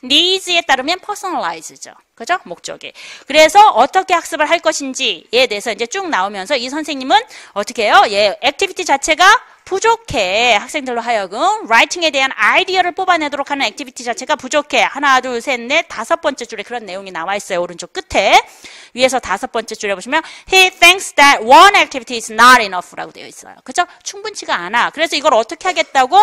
needs에 따르면 personalize죠. 그죠? 목적이. 그래서 어떻게 학습을 할 것인지에 대해서 이제 쭉 나오면서 이 선생님은 어떻게 해요? 예, 액티비티 자체가 부족해. 학생들로 하여금 라이팅에 대한 아이디어를 뽑아내도록 하는 액티비티 자체가 부족해. 하나, 둘, 셋, 넷, 다섯 번째 줄에 그런 내용이 나와 있어요. 오른쪽 끝에. 위에서 다섯 번째 줄에 보시면 He thinks that one activity is not enough라고 되어 있어요. 그죠? 충분치가 않아. 그래서 이걸 어떻게 하겠다고?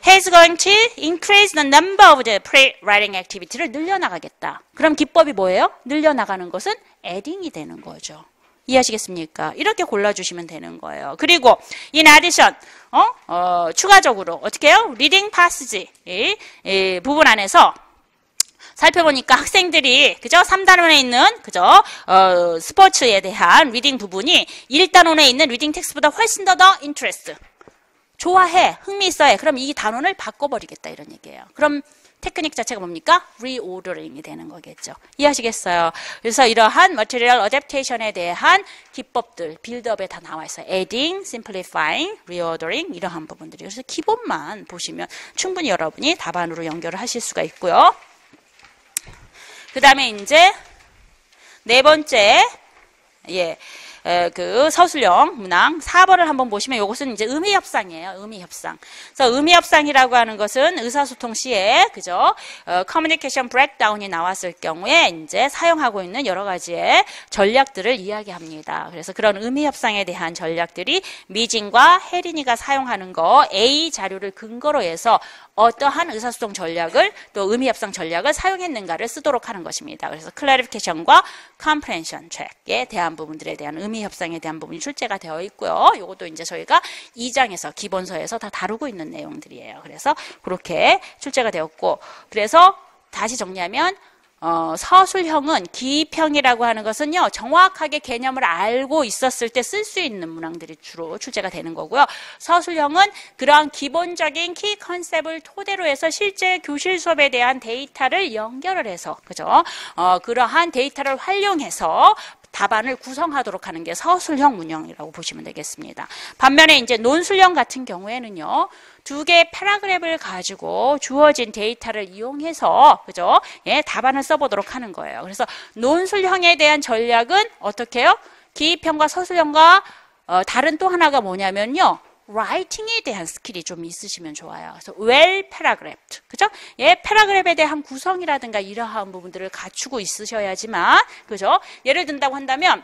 He's going to increase the number of the pre-writing activity를 늘려나가겠다. 그럼 기법이 뭐예요? 늘려나가는 것은 adding이 되는 거죠. 이해하시겠습니까? 이렇게 골라주시면 되는 거예요. 그리고 in addition, 추가적으로 어떻게 해요? reading passage 이 부분 안에서 살펴보니까 학생들이 그죠? 3단원에 있는 그죠? 스포츠에 대한 리딩 부분이 1단원에 있는 리딩 텍스트보다 훨씬 더 인트레스트. 좋아해, 흥미있어해. 그럼 이 단원을 바꿔버리겠다 이런 얘기예요. 그럼 테크닉 자체가 뭡니까? reordering이 되는 거겠죠. 이해하시겠어요? 그래서 이러한 material adaptation에 대한 기법들, 빌드업에 다 나와 있어요. adding, simplifying, reordering 이러한 부분들이. 그래서 기본만 보시면 충분히 여러분이 답안으로 연결을 하실 수가 있고요. 그 다음에 이제 네 번째, 그 서술형 문항 4번을 한번 보시면 이것은 이제 의미협상이에요. 의미협상. 그래서 의미협상이라고 하는 것은 의사소통 시에 그죠? 커뮤니케이션 브레이크다운이 나왔을 경우에 이제 사용하고 있는 여러 가지의 전략들을 이야기합니다. 그래서 그런 의미협상에 대한 전략들이 미진과 혜린이가 사용하는 거 A 자료를 근거로 해서 어떠한 의사소통 전략을 또 의미협상 전략을 사용했는가를 쓰도록 하는 것입니다. 그래서 클래리피케이션과 컴프렌션 체크에 대한 부분들에 대한 의미협상에 대한 부분이 출제가 되어 있고요. 이것도 이제 저희가 2장에서 기본서에서 다 다루고 있는 내용들이에요. 그래서 그렇게 출제가 되었고, 그래서 다시 정리하면 서술형은 기입형이라고 하는 것은요, 정확하게 개념을 알고 있었을 때 쓸 수 있는 문항들이 주로 출제가 되는 거고요. 서술형은 그러한 기본적인 키 컨셉을 토대로 해서 실제 교실 수업에 대한 데이터를 연결을 해서, 그죠? 그러한 데이터를 활용해서 답안을 구성하도록 하는 게 서술형 문형이라고 보시면 되겠습니다. 반면에 이제 논술형 같은 경우에는요, 두 개의 패러그래프를 가지고 주어진 데이터를 이용해서 그죠? 예, 답안을 써보도록 하는 거예요. 그래서 논술형에 대한 전략은 어떻게 해요? 기입형과 서술형과 다른 또 하나가 뭐냐면요, 라이팅에 대한 스킬이 좀 있으시면 좋아요. 그래서 well paragraphed, 그죠? 예, 패러그래프에 대한 구성이라든가 이러한 부분들을 갖추고 있으셔야지만, 그죠? 예를 든다고 한다면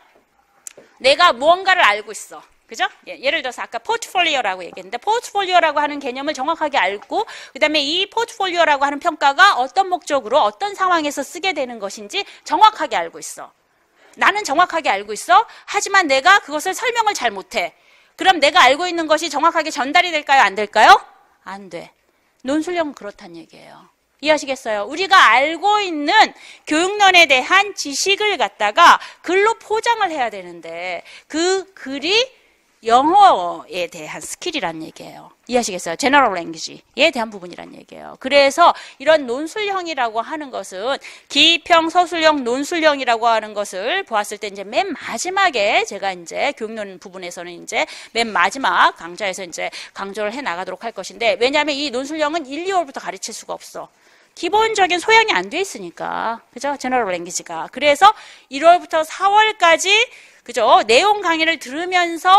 내가 무언가를 알고 있어. 그죠? 예, 예를 들어서 아까 포트폴리오라고 얘기했는데 포트폴리오라고 하는 개념을 정확하게 알고 그 다음에 이 포트폴리오라고 하는 평가가 어떤 목적으로 어떤 상황에서 쓰게 되는 것인지 정확하게 알고 있어. 나는 정확하게 알고 있어. 하지만 내가 그것을 설명을 잘 못해. 그럼 내가 알고 있는 것이 정확하게 전달이 될까요? 안 될까요? 안 돼. 논술형은 그렇다는 얘기예요. 이해하시겠어요? 우리가 알고 있는 교육론에 대한 지식을 갖다가 글로 포장을 해야 되는데 그 글이 영어에 대한 스킬이란 얘기예요. 이해하시겠어요? 제너럴 랭귀지에 대한 부분이란 얘기예요. 그래서 이런 논술형이라고 하는 것은 기입형, 서술형, 논술형이라고 하는 것을 보았을 때 이제 맨 마지막에 제가 이제 교육론 부분에서는 이제 맨 마지막 강좌에서 이제 강조를 해 나가도록 할 것인데, 왜냐하면 이 논술형은 1, 2월부터 가르칠 수가 없어. 기본적인 소양이 안 돼 있으니까. 그죠? 제너럴 랭귀지가. 그래서 1월부터 4월까지 그죠? 내용 강의를 들으면서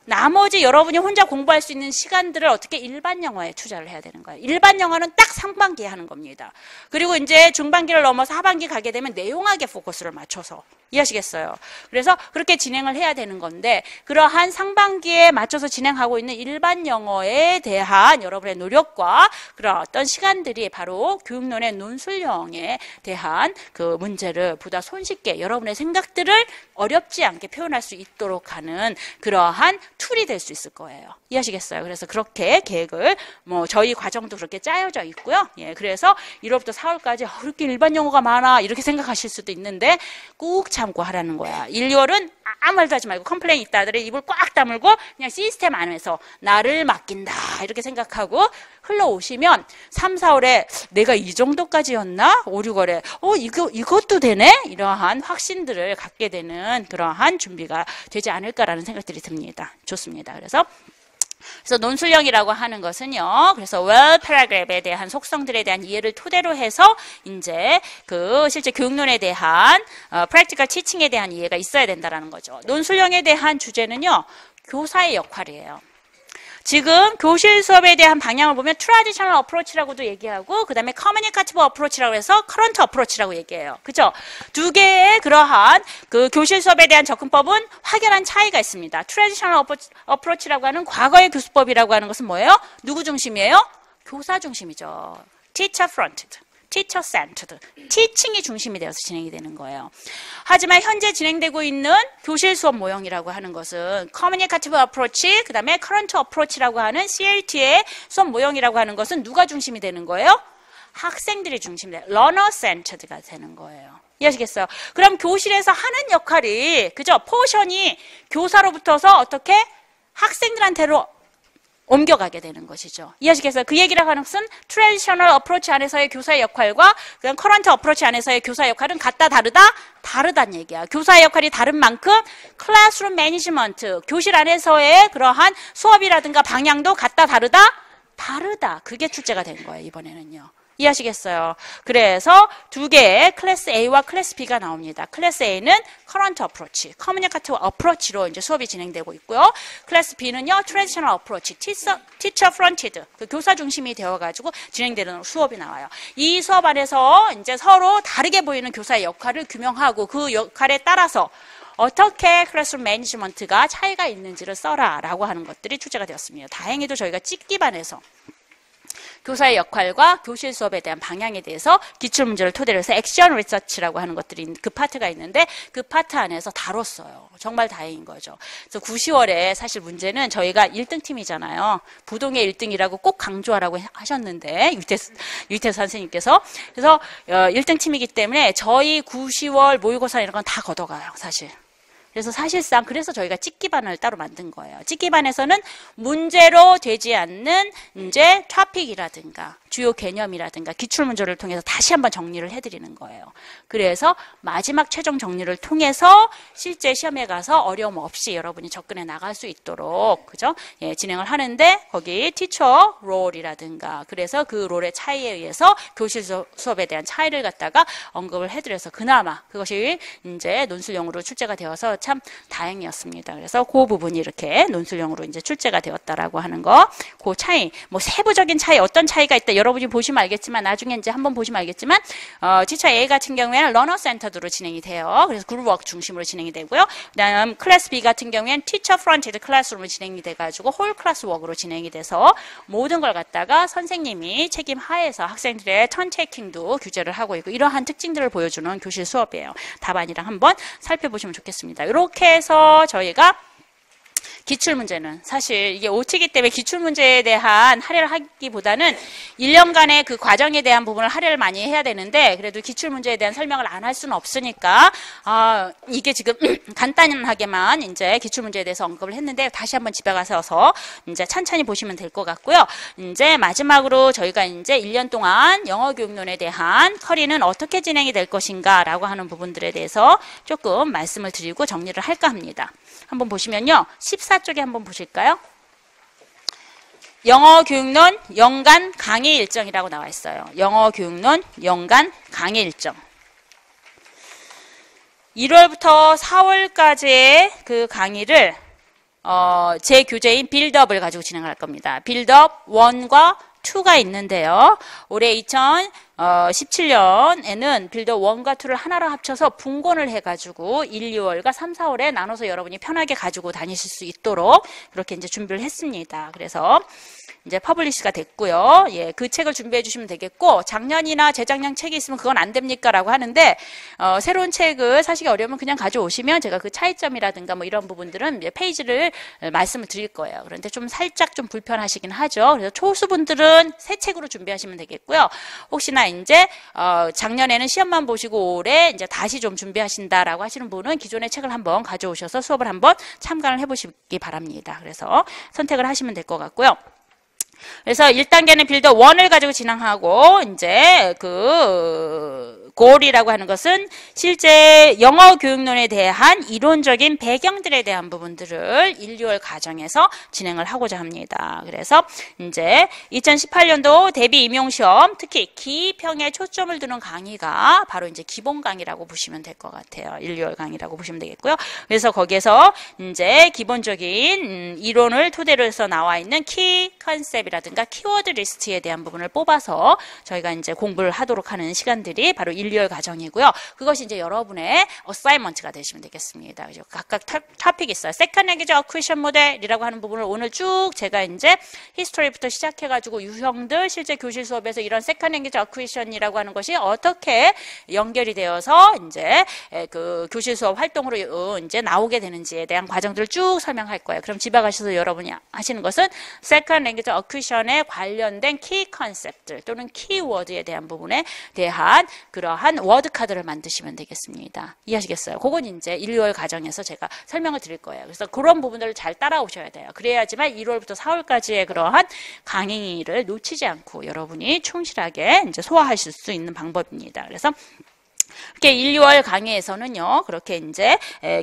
나머지 여러분이 혼자 공부할 수 있는 시간들을 어떻게 일반 영어에 투자를 해야 되는 거예요. 일반 영어는 딱 상반기에 하는 겁니다. 그리고 이제 중반기를 넘어서 하반기 가게 되면 내용학에 포커스를 맞춰서 이해하시겠어요? 그래서 그렇게 진행을 해야 되는 건데 그러한 상반기에 맞춰서 진행하고 있는 일반 영어에 대한 여러분의 노력과 그런 어떤 시간들이 바로 교육론의 논술형에 대한 그 문제를 보다 손쉽게 여러분의 생각들을 어렵지 않게 표현할 수 있도록 하는 그러한 툴이 될 수 있을 거예요. 이해하시겠어요? 그래서 그렇게 계획을 저희 과정도 그렇게 짜여져 있고요. 예, 그래서 1월부터 4월까지 그렇게 일반 영어가 많아 이렇게 생각하실 수도 있는데 꾹 참고 하라는 거야. 1, 2월은 아무 말도 하지 말고 컴플레인 있다들이 입을 꽉 다물고 그냥 시스템 안에서 나를 맡긴다 이렇게 생각하고 흘러오시면 3, 4월에 내가 이 정도까지였나? 5, 6월에 이것도 되네? 이러한 확신들을 갖게 되는 그러한 준비가 되지 않을까라는 생각들이 듭니다. 좋습니다. 그래서 논술형이라고 하는 것은요. 그래서 well paragraph에 대한 속성들에 대한 이해를 토대로 해서 이제 그 실제 교육론에 대한 practical teaching에 대한 이해가 있어야 된다라는 거죠. 논술형에 대한 주제는요. 교사의 역할이에요. 지금 교실 수업에 대한 방향을 보면 traditional approach라고도 얘기하고 그 다음에 communicative approach라고 해서 current approach라고 얘기해요. 그죠? 두 개의 그러한 그 교실 수업에 대한 접근법은 확연한 차이가 있습니다. traditional approach라고 하는 과거의 교수법이라고 하는 것은 뭐예요? 누구 중심이에요? 교사 중심이죠. teacher fronted. teacher centered. 티칭이 중심이 되어서 진행이 되는 거예요. 하지만 현재 진행되고 있는 교실 수업 모형이라고 하는 것은 communicative approach, 그 다음에 current approach라고 하는 CLT의 수업 모형이라고 하는 것은 누가 중심이 되는 거예요? 학생들이 중심이 돼요. learner centered가 되는 거예요. 이해하시겠어요? 그럼 교실에서 하는 역할이, 그죠? 포션이 교사로부터서 어떻게 학생들한테로 옮겨가게 되는 것이죠. 이해하시겠어요? 그 얘기라고 하는 것은 트레디셔널 어프로치 안에서의 교사의 역할과 그냥 커런트 어프로치 안에서의 교사의 역할은 같다 다르다? 다르다는 얘기야. 교사의 역할이 다른 만큼 클래스룸 매니지먼트, 교실 안에서의 그러한 수업이라든가 방향도 같다 다르다? 다르다. 그게 출제가 된 거예요. 이번에는요. 이해하시겠어요? 그래서 두 개의 클래스 A와 클래스 B가 나옵니다. 클래스 A는 current approach, communicative approach로 이제 수업이 진행되고 있고요. 클래스 B는요, traditional approach, teacher fronted, 그 교사 중심이 되어가지고 진행되는 수업이 나와요. 이 수업 안에서 이제 서로 다르게 보이는 교사의 역할을 규명하고 그 역할에 따라서 어떻게 클래스룸 매니지먼트가 차이가 있는지를 써라라고 하는 것들이 출제가 되었습니다. 다행히도 저희가 찍기반에서 교사의 역할과 교실 수업에 대한 방향에 대해서 기출문제를 토대로 해서 액션 리서치라고 하는 것들이 그 파트가 있는데 그 파트 안에서 다뤘어요. 정말 다행인 거죠. 그래서 9, 10월에 사실 문제는 저희가 1등 팀이잖아요. 부동의 1등이라고 꼭 강조하라고 하셨는데 유태 선생님께서 그래서 1등 팀이기 때문에 저희 9, 10월 모의고사 이런 건 다 걷어가요. 사실. 그래서 사실상 그래서 저희가 찍기반을 따로 만든 거예요. 찍기반에서는 문제로 되지 않는 이제 토픽이라든가 주요 개념이라든가 기출문제를 통해서 다시 한번 정리를 해드리는 거예요. 그래서 마지막 최종 정리를 통해서 실제 시험에 가서 어려움 없이 여러분이 접근해 나갈 수 있도록 그죠? 예, 진행을 하는데 거기 티처 롤이라든가 그래서 그 롤의 차이에 의해서 교실 수업에 대한 차이를 갖다가 언급을 해드려서 그나마 그것이 이제 논술형으로 출제가 되어서 참 다행이었습니다. 그래서 그 부분이 이렇게 논술형으로 이제 출제가 되었다라고 하는 거, 그 차이, 뭐 세부적인 차이 어떤 차이가 있다. 여러분이 보시면 알겠지만 나중에 이제 한번 보시면 알겠지만 티처 A 같은 경우에는 러너 센터드로 진행이 돼요. 그래서 그룹워크 중심으로 진행이 되고요. 그다음 클래스 B 같은 경우에는 티처 프론티드 클래스룸으로 진행이 돼가지고 홀 클래스 워크로 진행이 돼서 모든 걸 갖다가 선생님이 책임 하에서 학생들의 턴 테이킹도 규제를 하고 있고 이러한 특징들을 보여주는 교실 수업이에요. 답안이랑 한번 살펴보시면 좋겠습니다. 이렇게 해서 저희가 기출문제는 사실 이게 OT이기 때문에 기출문제에 대한 할애를 하기보다는 1년간의 그 과정에 대한 부분을 할애를 많이 해야 되는데 그래도 기출문제에 대한 설명을 안 할 수는 없으니까 이게 지금 간단하게만 이제 기출문제에 대해서 언급을 했는데 다시 한번 집에 가서 이제 찬찬히 보시면 될 것 같고요. 이제 마지막으로 저희가 이제 1년 동안 영어 교육론에 대한 커리는 어떻게 진행이 될 것인가 라고 하는 부분들에 대해서 조금 말씀을 드리고 정리를 할까 합니다. 한번 보시면요. 14쪽에 한번 보실까요? 영어 교육론 연간 강의 일정이라고 나와 있어요. 영어 교육론 연간 강의 일정. 1월부터 4월까지의 그 강의를 제 교재인 빌드업을 가지고 진행할 겁니다. 빌드업 1과 2가 있는데요. 올해 2017년에는 빌드업 1과 2를 하나로 합쳐서 분권을 해가지고 1, 2월과 3, 4월에 나눠서 여러분이 편하게 가지고 다니실 수 있도록 그렇게 이제 준비를 했습니다. 그래서 이제 퍼블리시가 됐고요. 예, 그 책을 준비해 주시면 되겠고, 작년이나 재작년 책이 있으면 그건 안 됩니까? 라고 하는데, 새로운 책을 사시기 어려우면 그냥 가져오시면 제가 그 차이점이라든가 뭐 이런 부분들은 페이지를 말씀을 드릴 거예요. 그런데 좀 살짝 좀 불편하시긴 하죠. 그래서 초수분들은 새 책으로 준비하시면 되겠고요. 혹시나 이제, 작년에는 시험만 보시고 올해 이제 다시 좀 준비하신다라고 하시는 분은 기존의 책을 한번 가져오셔서 수업을 한번 참관을 해보시기 바랍니다. 그래서 선택을 하시면 될 것 같고요. 그래서 1단계는 빌드업 1을 가지고 진행하고, 이제 골이라고 하는 것은 실제 영어 교육론에 대한 이론적인 배경들에 대한 부분들을 1, 2월 과정에서 진행을 하고자 합니다. 그래서 이제 2018년도 대비 임용시험, 특히 기평에 초점을 두는 강의가 바로 이제 기본 강의라고 보시면 될 것 같아요. 1, 2월 강의라고 보시면 되겠고요. 그래서 거기에서 이제 기본적인 이론을 토대로 해서 나와 있는 키 컨셉이라든가 키워드 리스트에 대한 부분을 뽑아서 저희가 이제 공부를 하도록 하는 시간들이 바로 1, 2월 과정이고요. 그것이 이제 여러분의 어사이먼트가 되시면 되겠습니다. 그죠? 각각 토픽이 있어요. 세컨 랭귀지 어쿠이션 모델이라고 하는 부분을 오늘 쭉 제가 이제 히스토리부터 시작해가지고 유형들 실제 교실 수업에서 이런 세컨 랭귀지 어쿠이션이라고 하는 것이 어떻게 연결이 되어서 이제 그 교실 수업 활동으로 이제 나오게 되는지에 대한 과정들을 쭉 설명할 거예요. 그럼 집에 가셔서 여러분이 하시는 것은 세컨 랭귀지 어쿠이션에 관련된 키 컨셉들 또는 키워드에 대한 부분에 대한 그러한 워드 카드를 만드시면 되겠습니다. 이해하시겠어요? 그건 이제 1, 2월 과정에서 제가 설명을 드릴 거예요. 그래서 그런 부분들을 잘 따라오셔야 돼요. 그래야지만 1월부터 4월까지의 그러한 강의를 놓치지 않고 여러분이 충실하게 이제 소화하실 수 있는 방법입니다. 그래서 이렇게 1, 2월 강의에서는요, 그렇게 이제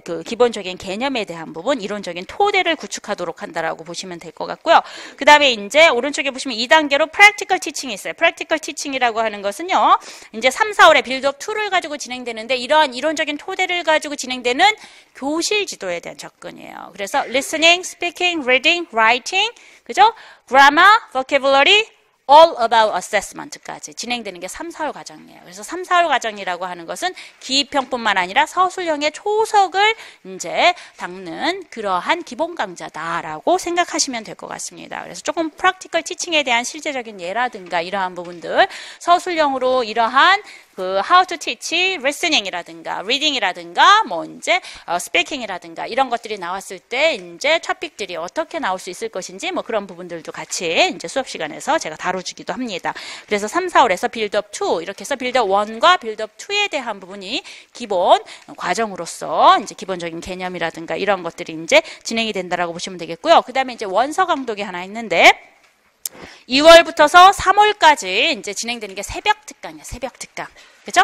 그 기본적인 개념에 대한 부분, 이론적인 토대를 구축하도록 한다라고 보시면 될 것 같고요. 그 다음에 이제 오른쪽에 보시면 2단계로 프랙티컬 티칭이 있어요. 프랙티컬 티칭이라고 하는 것은요, 이제 3, 4월에 빌드업 2를 가지고 진행되는데 이러한 이론적인 토대를 가지고 진행되는 교실 지도에 대한 접근이에요. 그래서 listening, speaking, reading, writing, 그죠? grammar, vocabulary, all about assessment까지 진행되는 게 3, 4월 과정이에요. 그래서 3, 4월 과정이라고 하는 것은 기평뿐만 아니라 서술형의 초석을 이제 닦는 그러한 기본 강좌다라고 생각하시면 될 것 같습니다. 그래서 조금 프랙티컬 티칭에 대한 실제적인 예라든가 이러한 부분들 서술형으로 이러한 그 how to teach, listening이라든가 reading이라든가 뭐 이제 speaking이라든가 이런 것들이 나왔을 때 이제 토픽들이 어떻게 나올 수 있을 것인지 뭐 그런 부분들도 같이 이제 수업 시간에서 제가 다뤄주기도 합니다. 그래서 3, 4월에서 빌드업 2 이렇게 해서 빌드업 1과 빌드업 2에 대한 부분이 기본 과정으로서 이제 기본적인 개념이라든가 이런 것들이 이제 진행이 된다라고 보시면 되겠고요. 그 다음에 이제 원서 강독이 하나 있는데 2월부터서 3월까지 이제 진행되는 게 새벽 특강이에요. 새벽 특강. 그죠?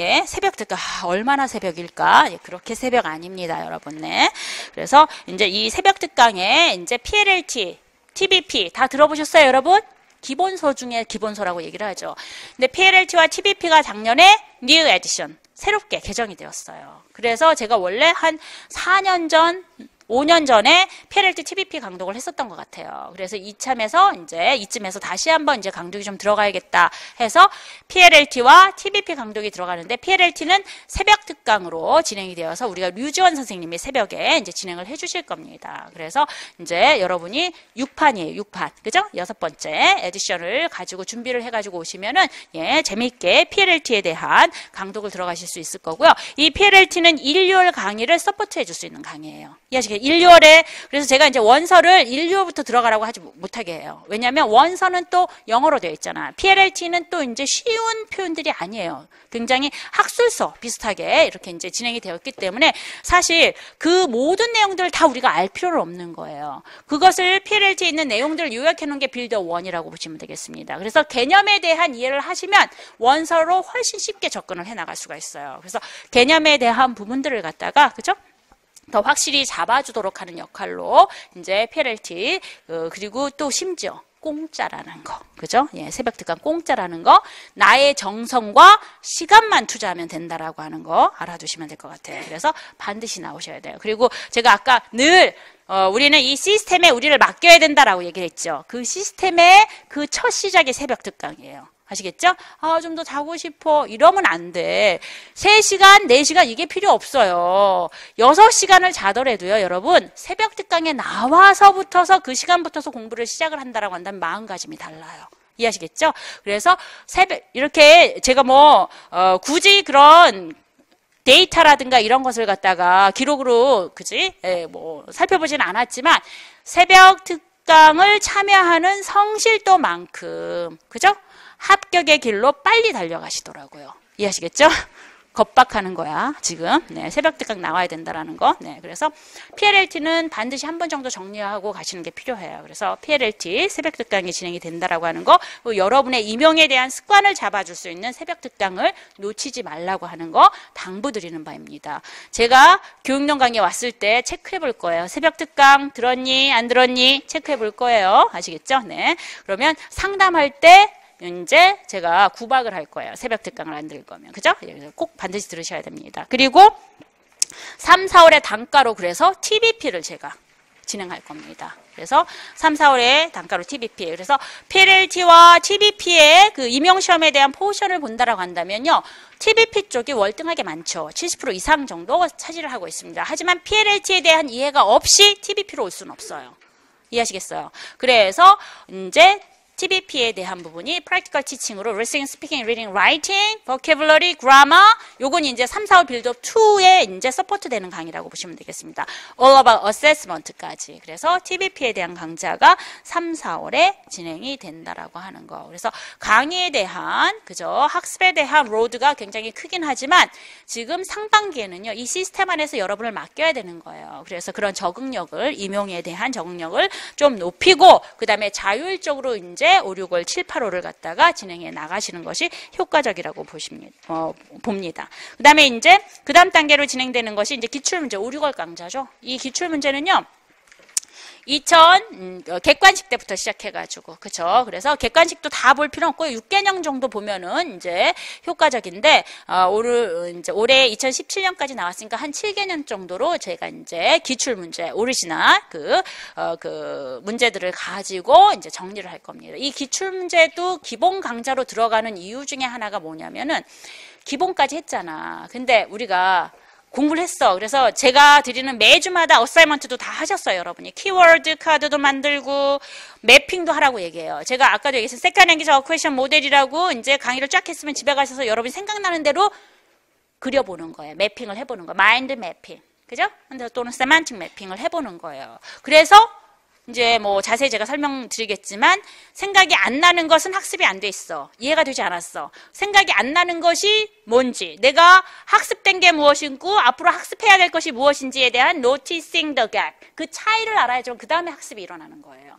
예, 새벽 특강. 얼마나 새벽일까? 예, 그렇게 새벽 아닙니다, 여러분. 네. 그래서 이제 이 새벽 특강에 이제 PLLT, TBP 다 들어보셨어요, 여러분? 기본서 중에 기본서라고 얘기를 하죠. 근데 PLLT와 TBP가 작년에 New Edition, 새롭게 개정이 되었어요. 그래서 제가 원래 한 4년 전, 5년 전에 PLLT, TBP 강독을 했었던 것 같아요. 그래서 이참에서 이제 이쯤에서 다시 한번 이제 강독이 좀 들어가야겠다 해서 PLLT와 TBP 강독이 들어가는데 PLLT는 새벽 특강으로 진행이 되어서 우리가 류지원 선생님이 새벽에 이제 진행을 해주실 겁니다. 그래서 이제 여러분이 6판이에요, 6판. 그죠? 6번째 에디션을 가지고 준비를 해가지고 오시면은 예, 재미있게 PLLT에 대한 강독을 들어가실 수 있을 거고요. 이 PLLT는 1, 2월 강의를 서포트 해줄 수 있는 강의예요. 이해하시겠어요? 1, 2월에 그래서 제가 이제 원서를 1, 2월부터 들어가라고 하지 못하게 해요. 왜냐하면 원서는 또 영어로 되어 있잖아. PLLT는 또 이제 쉬운 표현들이 아니에요. 굉장히 학술서 비슷하게 이렇게 이제 진행이 되었기 때문에 사실 그 모든 내용들을 다 우리가 알 필요는 없는 거예요. 그것을 PLLT에 있는 내용들을 요약해 놓은 게 빌드업 1이라고 보시면 되겠습니다. 그래서 개념에 대한 이해를 하시면 원서로 훨씬 쉽게 접근을 해 나갈 수가 있어요. 그래서 개념에 대한 부분들을 갖다가 그죠? 더 확실히 잡아주도록 하는 역할로 이제 PLLT 그리고 또 심지어 공짜라는 거, 그죠? 예, 새벽 특강 공짜라는 거, 나의 정성과 시간만 투자하면 된다라고 하는 거 알아두시면 될 것 같아요. 그래서 반드시 나오셔야 돼요. 그리고 제가 아까 늘 우리는 이 시스템에 우리를 맡겨야 된다라고 얘기를 했죠. 그 시스템의 그 첫 시작이 새벽 특강이에요. 아시겠죠? 좀 더 자고 싶어. 이러면 안 돼. 3시간, 4시간 이게 필요 없어요. 6시간을 자더라도요, 여러분, 새벽 특강에 나와서부터서 그 시간부터서 공부를 시작을 한다라고 한다면 마음가짐이 달라요. 이해하시겠죠? 그래서 새벽, 이렇게 제가 굳이 그런 데이터라든가 이런 것을 갖다가 기록으로, 그지? 살펴보진 않았지만, 새벽 특강을 참여하는 성실도만큼, 그죠? 합격의 길로 빨리 달려가시더라고요. 이해하시겠죠? 겁박하는 거야, 지금. 네, 새벽 특강 나와야 된다라는 거. 네, 그래서 PLLT는 반드시 한 번 정도 정리하고 가시는 게 필요해요. 그래서 PLLT 새벽 특강이 진행이 된다라고 하는 거, 그리고 여러분의 임용에 대한 습관을 잡아줄 수 있는 새벽 특강을 놓치지 말라고 하는 거 당부드리는 바입니다. 제가 교육령 강의 왔을 때 체크해 볼 거예요. 새벽 특강 들었니? 안 들었니? 체크해 볼 거예요. 아시겠죠? 네. 그러면 상담할 때 이제 제가 구박을 할 거예요. 새벽 특강을 안 들을 거면. 그죠? 꼭 반드시 들으셔야 됩니다. 그리고 3, 4월에 단가로 그래서 TBP를 제가 진행할 겁니다. 그래서 3, 4월에 단가로 TBP. 그래서 PLLT와 TBP의 그 임용시험에 대한 포션을 본다라고 한다면요. TBP 쪽이 월등하게 많죠. 70% 이상 정도 차지를 하고 있습니다. 하지만 PLLT에 대한 이해가 없이 TBP로 올 수는 없어요. 이해하시겠어요? 그래서 이제 TBP에 대한 부분이 Practical Teaching으로 Listening, Speaking, Reading, Writing, Vocabulary, Grammar 요건 이제 3, 4월 빌드업 2에 이제 서포트 되는 강의라고 보시면 되겠습니다. All About Assessment까지. 그래서 TBP에 대한 강좌가 3, 4월에 진행이 된다라고 하는 거. 그래서 강의에 대한 그죠? 학습에 대한 로드가 굉장히 크긴 하지만 지금 상반기에는요. 이 시스템 안에서 여러분을 맡겨야 되는 거예요. 그래서 그런 적응력을 임용에 대한 적응력을 좀 높이고 그다음에 자율적으로 이제 5, 6월, 7, 8월을 갖다가 진행해 나가시는 것이 효과적이라고 봅니다. 그 다음에 이제 그 다음 단계로 진행되는 것이 이제 기출문제 5, 6월 강좌죠. 이 기출문제는요. 객관식 때부터 시작해가지고, 그쵸. 그래서 객관식도 다 볼 필요 없고, 6개년 정도 보면은 이제 효과적인데, 올해 2017년까지 나왔으니까 한 7개년 정도로 제가 이제 기출문제, 오리지널 그 문제들을 가지고 이제 정리를 할 겁니다. 이 기출문제도 기본 강좌로 들어가는 이유 중에 하나가 뭐냐면은, 기본까지 했잖아. 근데 우리가 공부를 했어. 그래서 제가 드리는 매주마다 어사이먼트도 다 하셨어요, 여러분이. 키워드 카드도 만들고 매핑도 하라고 얘기해요. 제가 아까도 얘기했어요. 세컨 랭귀지 어쿠에이션 모델이라고 이제 강의를 쫙 했으면 집에 가셔서 여러분이 생각나는 대로 그려보는 거예요. 매핑을 해보는 거예요. 마인드 매핑. 그죠? 또는 세만틱 매핑을 해보는 거예요. 그래서 이제 자세히 제가 설명드리겠지만 생각이 안 나는 것은 학습이 안 돼 있어. 이해가 되지 않았어. 생각이 안 나는 것이 뭔지, 내가 학습된 게 무엇이고 앞으로 학습해야 될 것이 무엇인지에 대한 noticing the gap. 그 차이를 알아야죠. 그 다음에 학습이 일어나는 거예요.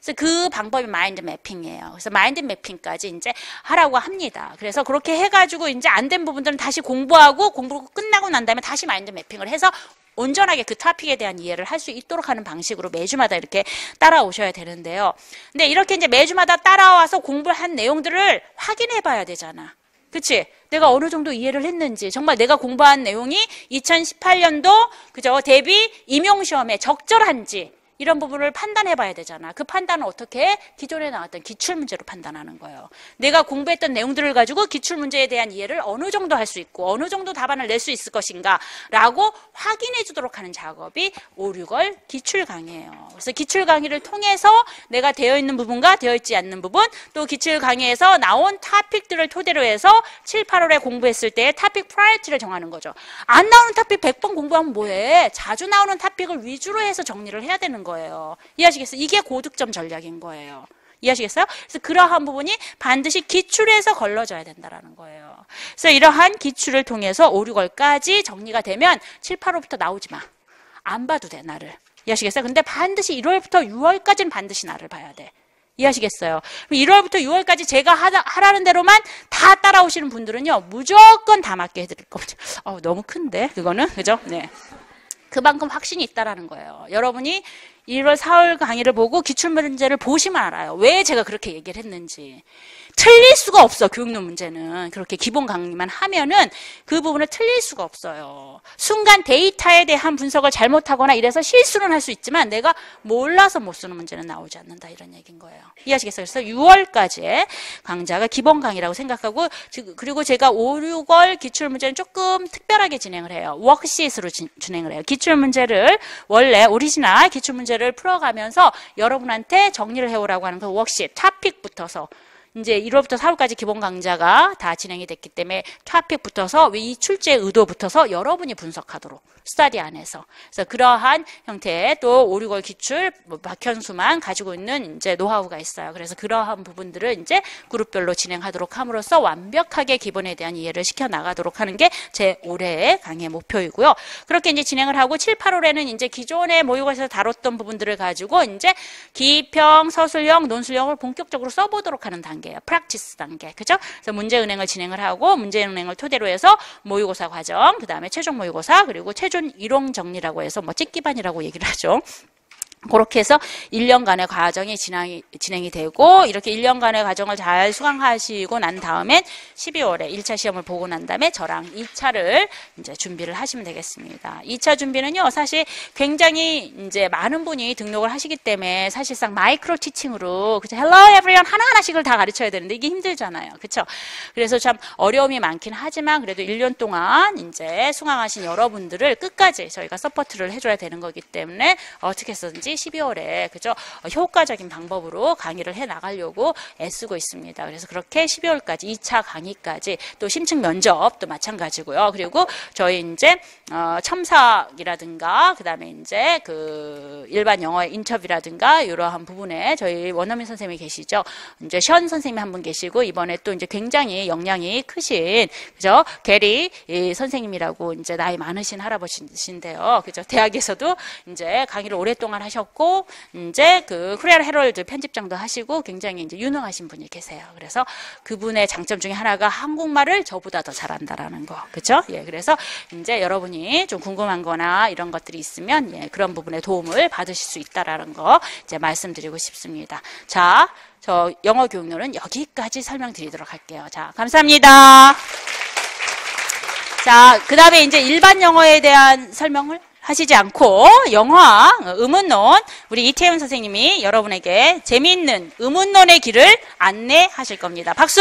그래서 그 방법이 마인드 매핑이에요. 그래서 마인드 매핑까지 이제 하라고 합니다. 그래서 그렇게 해가지고 이제 안 된 부분들은 다시 공부하고 공부 끝나고 난 다음에 다시 마인드 매핑을 해서 온전하게 그 토픽에 대한 이해를 할 수 있도록 하는 방식으로 매주마다 이렇게 따라오셔야 되는데요. 근데 이렇게 이제 매주마다 따라와서 공부한 내용들을 확인해 봐야 되잖아. 그치? 내가 어느 정도 이해를 했는지, 정말 내가 공부한 내용이 2018년도 그죠? 대비 임용시험에 적절한지 이런 부분을 판단해 봐야 되잖아. 그 판단은 어떻게 해? 기존에 나왔던 기출문제로 판단하는 거예요. 내가 공부했던 내용들을 가지고 기출문제에 대한 이해를 어느 정도 할 수 있고 어느 정도 답안을 낼 수 있을 것인가 라고 확인해 주도록 하는 작업이 5, 6월 기출 강의예요. 그래서 기출 강의를 통해서 내가 되어 있는 부분과 되어 있지 않는 부분, 또 기출 강의에서 나온 토픽들을 토대로 해서 7, 8월에 공부했을 때의 토픽 프라이어티를 정하는 거죠. 안 나오는 토픽 100번 공부하면 뭐해? 자주 나오는 토픽을 위주로 해서 정리를 해야 되는 거예요. 이해하시겠어요? 이게 고득점 전략인 거예요. 이해하시겠어요? 그래서 그러한 부분이 반드시 기출에서 걸러져야 된다는 거예요. 그래서 이러한 기출을 통해서 5, 6월까지 정리가 되면 7, 8월부터 나오지 마. 안 봐도 돼, 나를. 이해하시겠어요? 근데 반드시 1월부터 6월까지는 반드시 나를 봐야 돼. 이해하시겠어요? 1월부터 6월까지 제가 하라는 대로만 다 따라오시는 분들은요, 무조건 다 맞게 해드릴 겁니다. 너무 큰데, 그거는? 그죠? 네. 그만큼 확신이 있다라는 거예요. 여러분이 1월 4월 강의를 보고 기출문제를 보시면 알아요. 왜 제가 그렇게 얘기를 했는지. 틀릴 수가 없어. 교육론 문제는. 그렇게 기본 강의만 하면은 그 부분을 틀릴 수가 없어요. 순간 데이터에 대한 분석을 잘못하거나 이래서 실수는 할 수 있지만 내가 몰라서 못 쓰는 문제는 나오지 않는다. 이런 얘기인 거예요. 이해하시겠어요? 그래서 6월까지의 강좌가 기본 강의라고 생각하고, 그리고 제가 5, 6월 기출문제는 조금 특별하게 진행을 해요. 워크시트로 진행을 해요. 기출문제를 원래 오리지널 기출문제를 풀어가면서 여러분한테 정리를 해오라고 하는 그 워크시트, 토픽 붙어서 이제 1월부터 4월까지 기본 강좌가 다 진행이 됐기 때문에 토픽 붙어서 이 출제의 의도 붙어서 여러분이 분석하도록 스터디 안에서. 그래서 그러한 형태의 또 5, 6월 기출 박현수만 가지고 있는 이제 노하우가 있어요. 그래서 그러한 부분들을 이제 그룹별로 진행하도록 함으로써 완벽하게 기본에 대한 이해를 시켜 나가도록 하는 게 제 올해의 강의 목표이고요. 그렇게 이제 진행을 하고 7, 8월에는 이제 기존의 모의고사에서 다뤘던 부분들을 가지고 이제 기평, 서술형, 논술형을 본격적으로 써보도록 하는 단계예요. 프랙티스 단계. 그죠? 그래서 문제은행을 진행을 하고 문제은행을 토대로 해서 모의고사 과정, 그 다음에 최종 모의고사, 그리고 최종 이론 정리라고 해서 뭐 찍기반이라고 얘기를 하죠. 그렇게 해서 1년간의 과정이 진행이 되고, 이렇게 1년간의 과정을 잘 수강하시고 난 다음엔 12월에 1차 시험을 보고 난 다음에 저랑 2차를 이제 준비를 하시면 되겠습니다. 2차 준비는요, 사실 굉장히 이제 많은 분이 등록을 하시기 때문에 사실상 마이크로 티칭으로, 그쵸? Hello everyone 하나하나씩을 다 가르쳐야 되는데 이게 힘들잖아요. 그쵸? 그래서 참 어려움이 많긴 하지만 그래도 1년 동안 이제 수강하신 여러분들을 끝까지 저희가 서포트를 해줘야 되는 거기 때문에 어떻게 해서든지 12월에 그죠? 효과적인 방법으로 강의를 해 나가려고 애쓰고 있습니다. 그래서 그렇게 12월까지 2차 강의까지 또 심층 면접도 마찬가지고요. 그리고 저희 이제 첨삭이라든가 그다음에 이제 그 일반 영어의 인터뷰라든가 이러한 부분에 저희 원어민 선생님이 계시죠. 이제 션 선생님이 한 분 계시고 이번에 또 이제 굉장히 역량이 크신 그죠? 게리 선생님이라고 이제 나이 많으신 할아버지신데요. 그죠? 대학에서도 이제 강의를 오랫동안 하셨고 이제 그 코리안 헤럴드 편집장도 하시고 굉장히 이제 유능하신 분이 계세요. 그래서 그분의 장점 중에 하나가 한국말을 저보다 더 잘한다라는 거. 그렇죠? 예. 그래서 이제 여러분이 좀 궁금한 거나 이런 것들이 있으면 예, 그런 부분에 도움을 받으실 수 있다라는 거 이제 말씀드리고 싶습니다. 자, 저 영어 교육론은 여기까지 설명드리도록 할게요. 자, 감사합니다. 자, 그다음에 이제 일반 영어에 대한 설명을 하시지 않고 영화 의문론 우리 이태훈 선생님이 여러분에게 재미있는 의문론의 길을 안내하실 겁니다. 박수!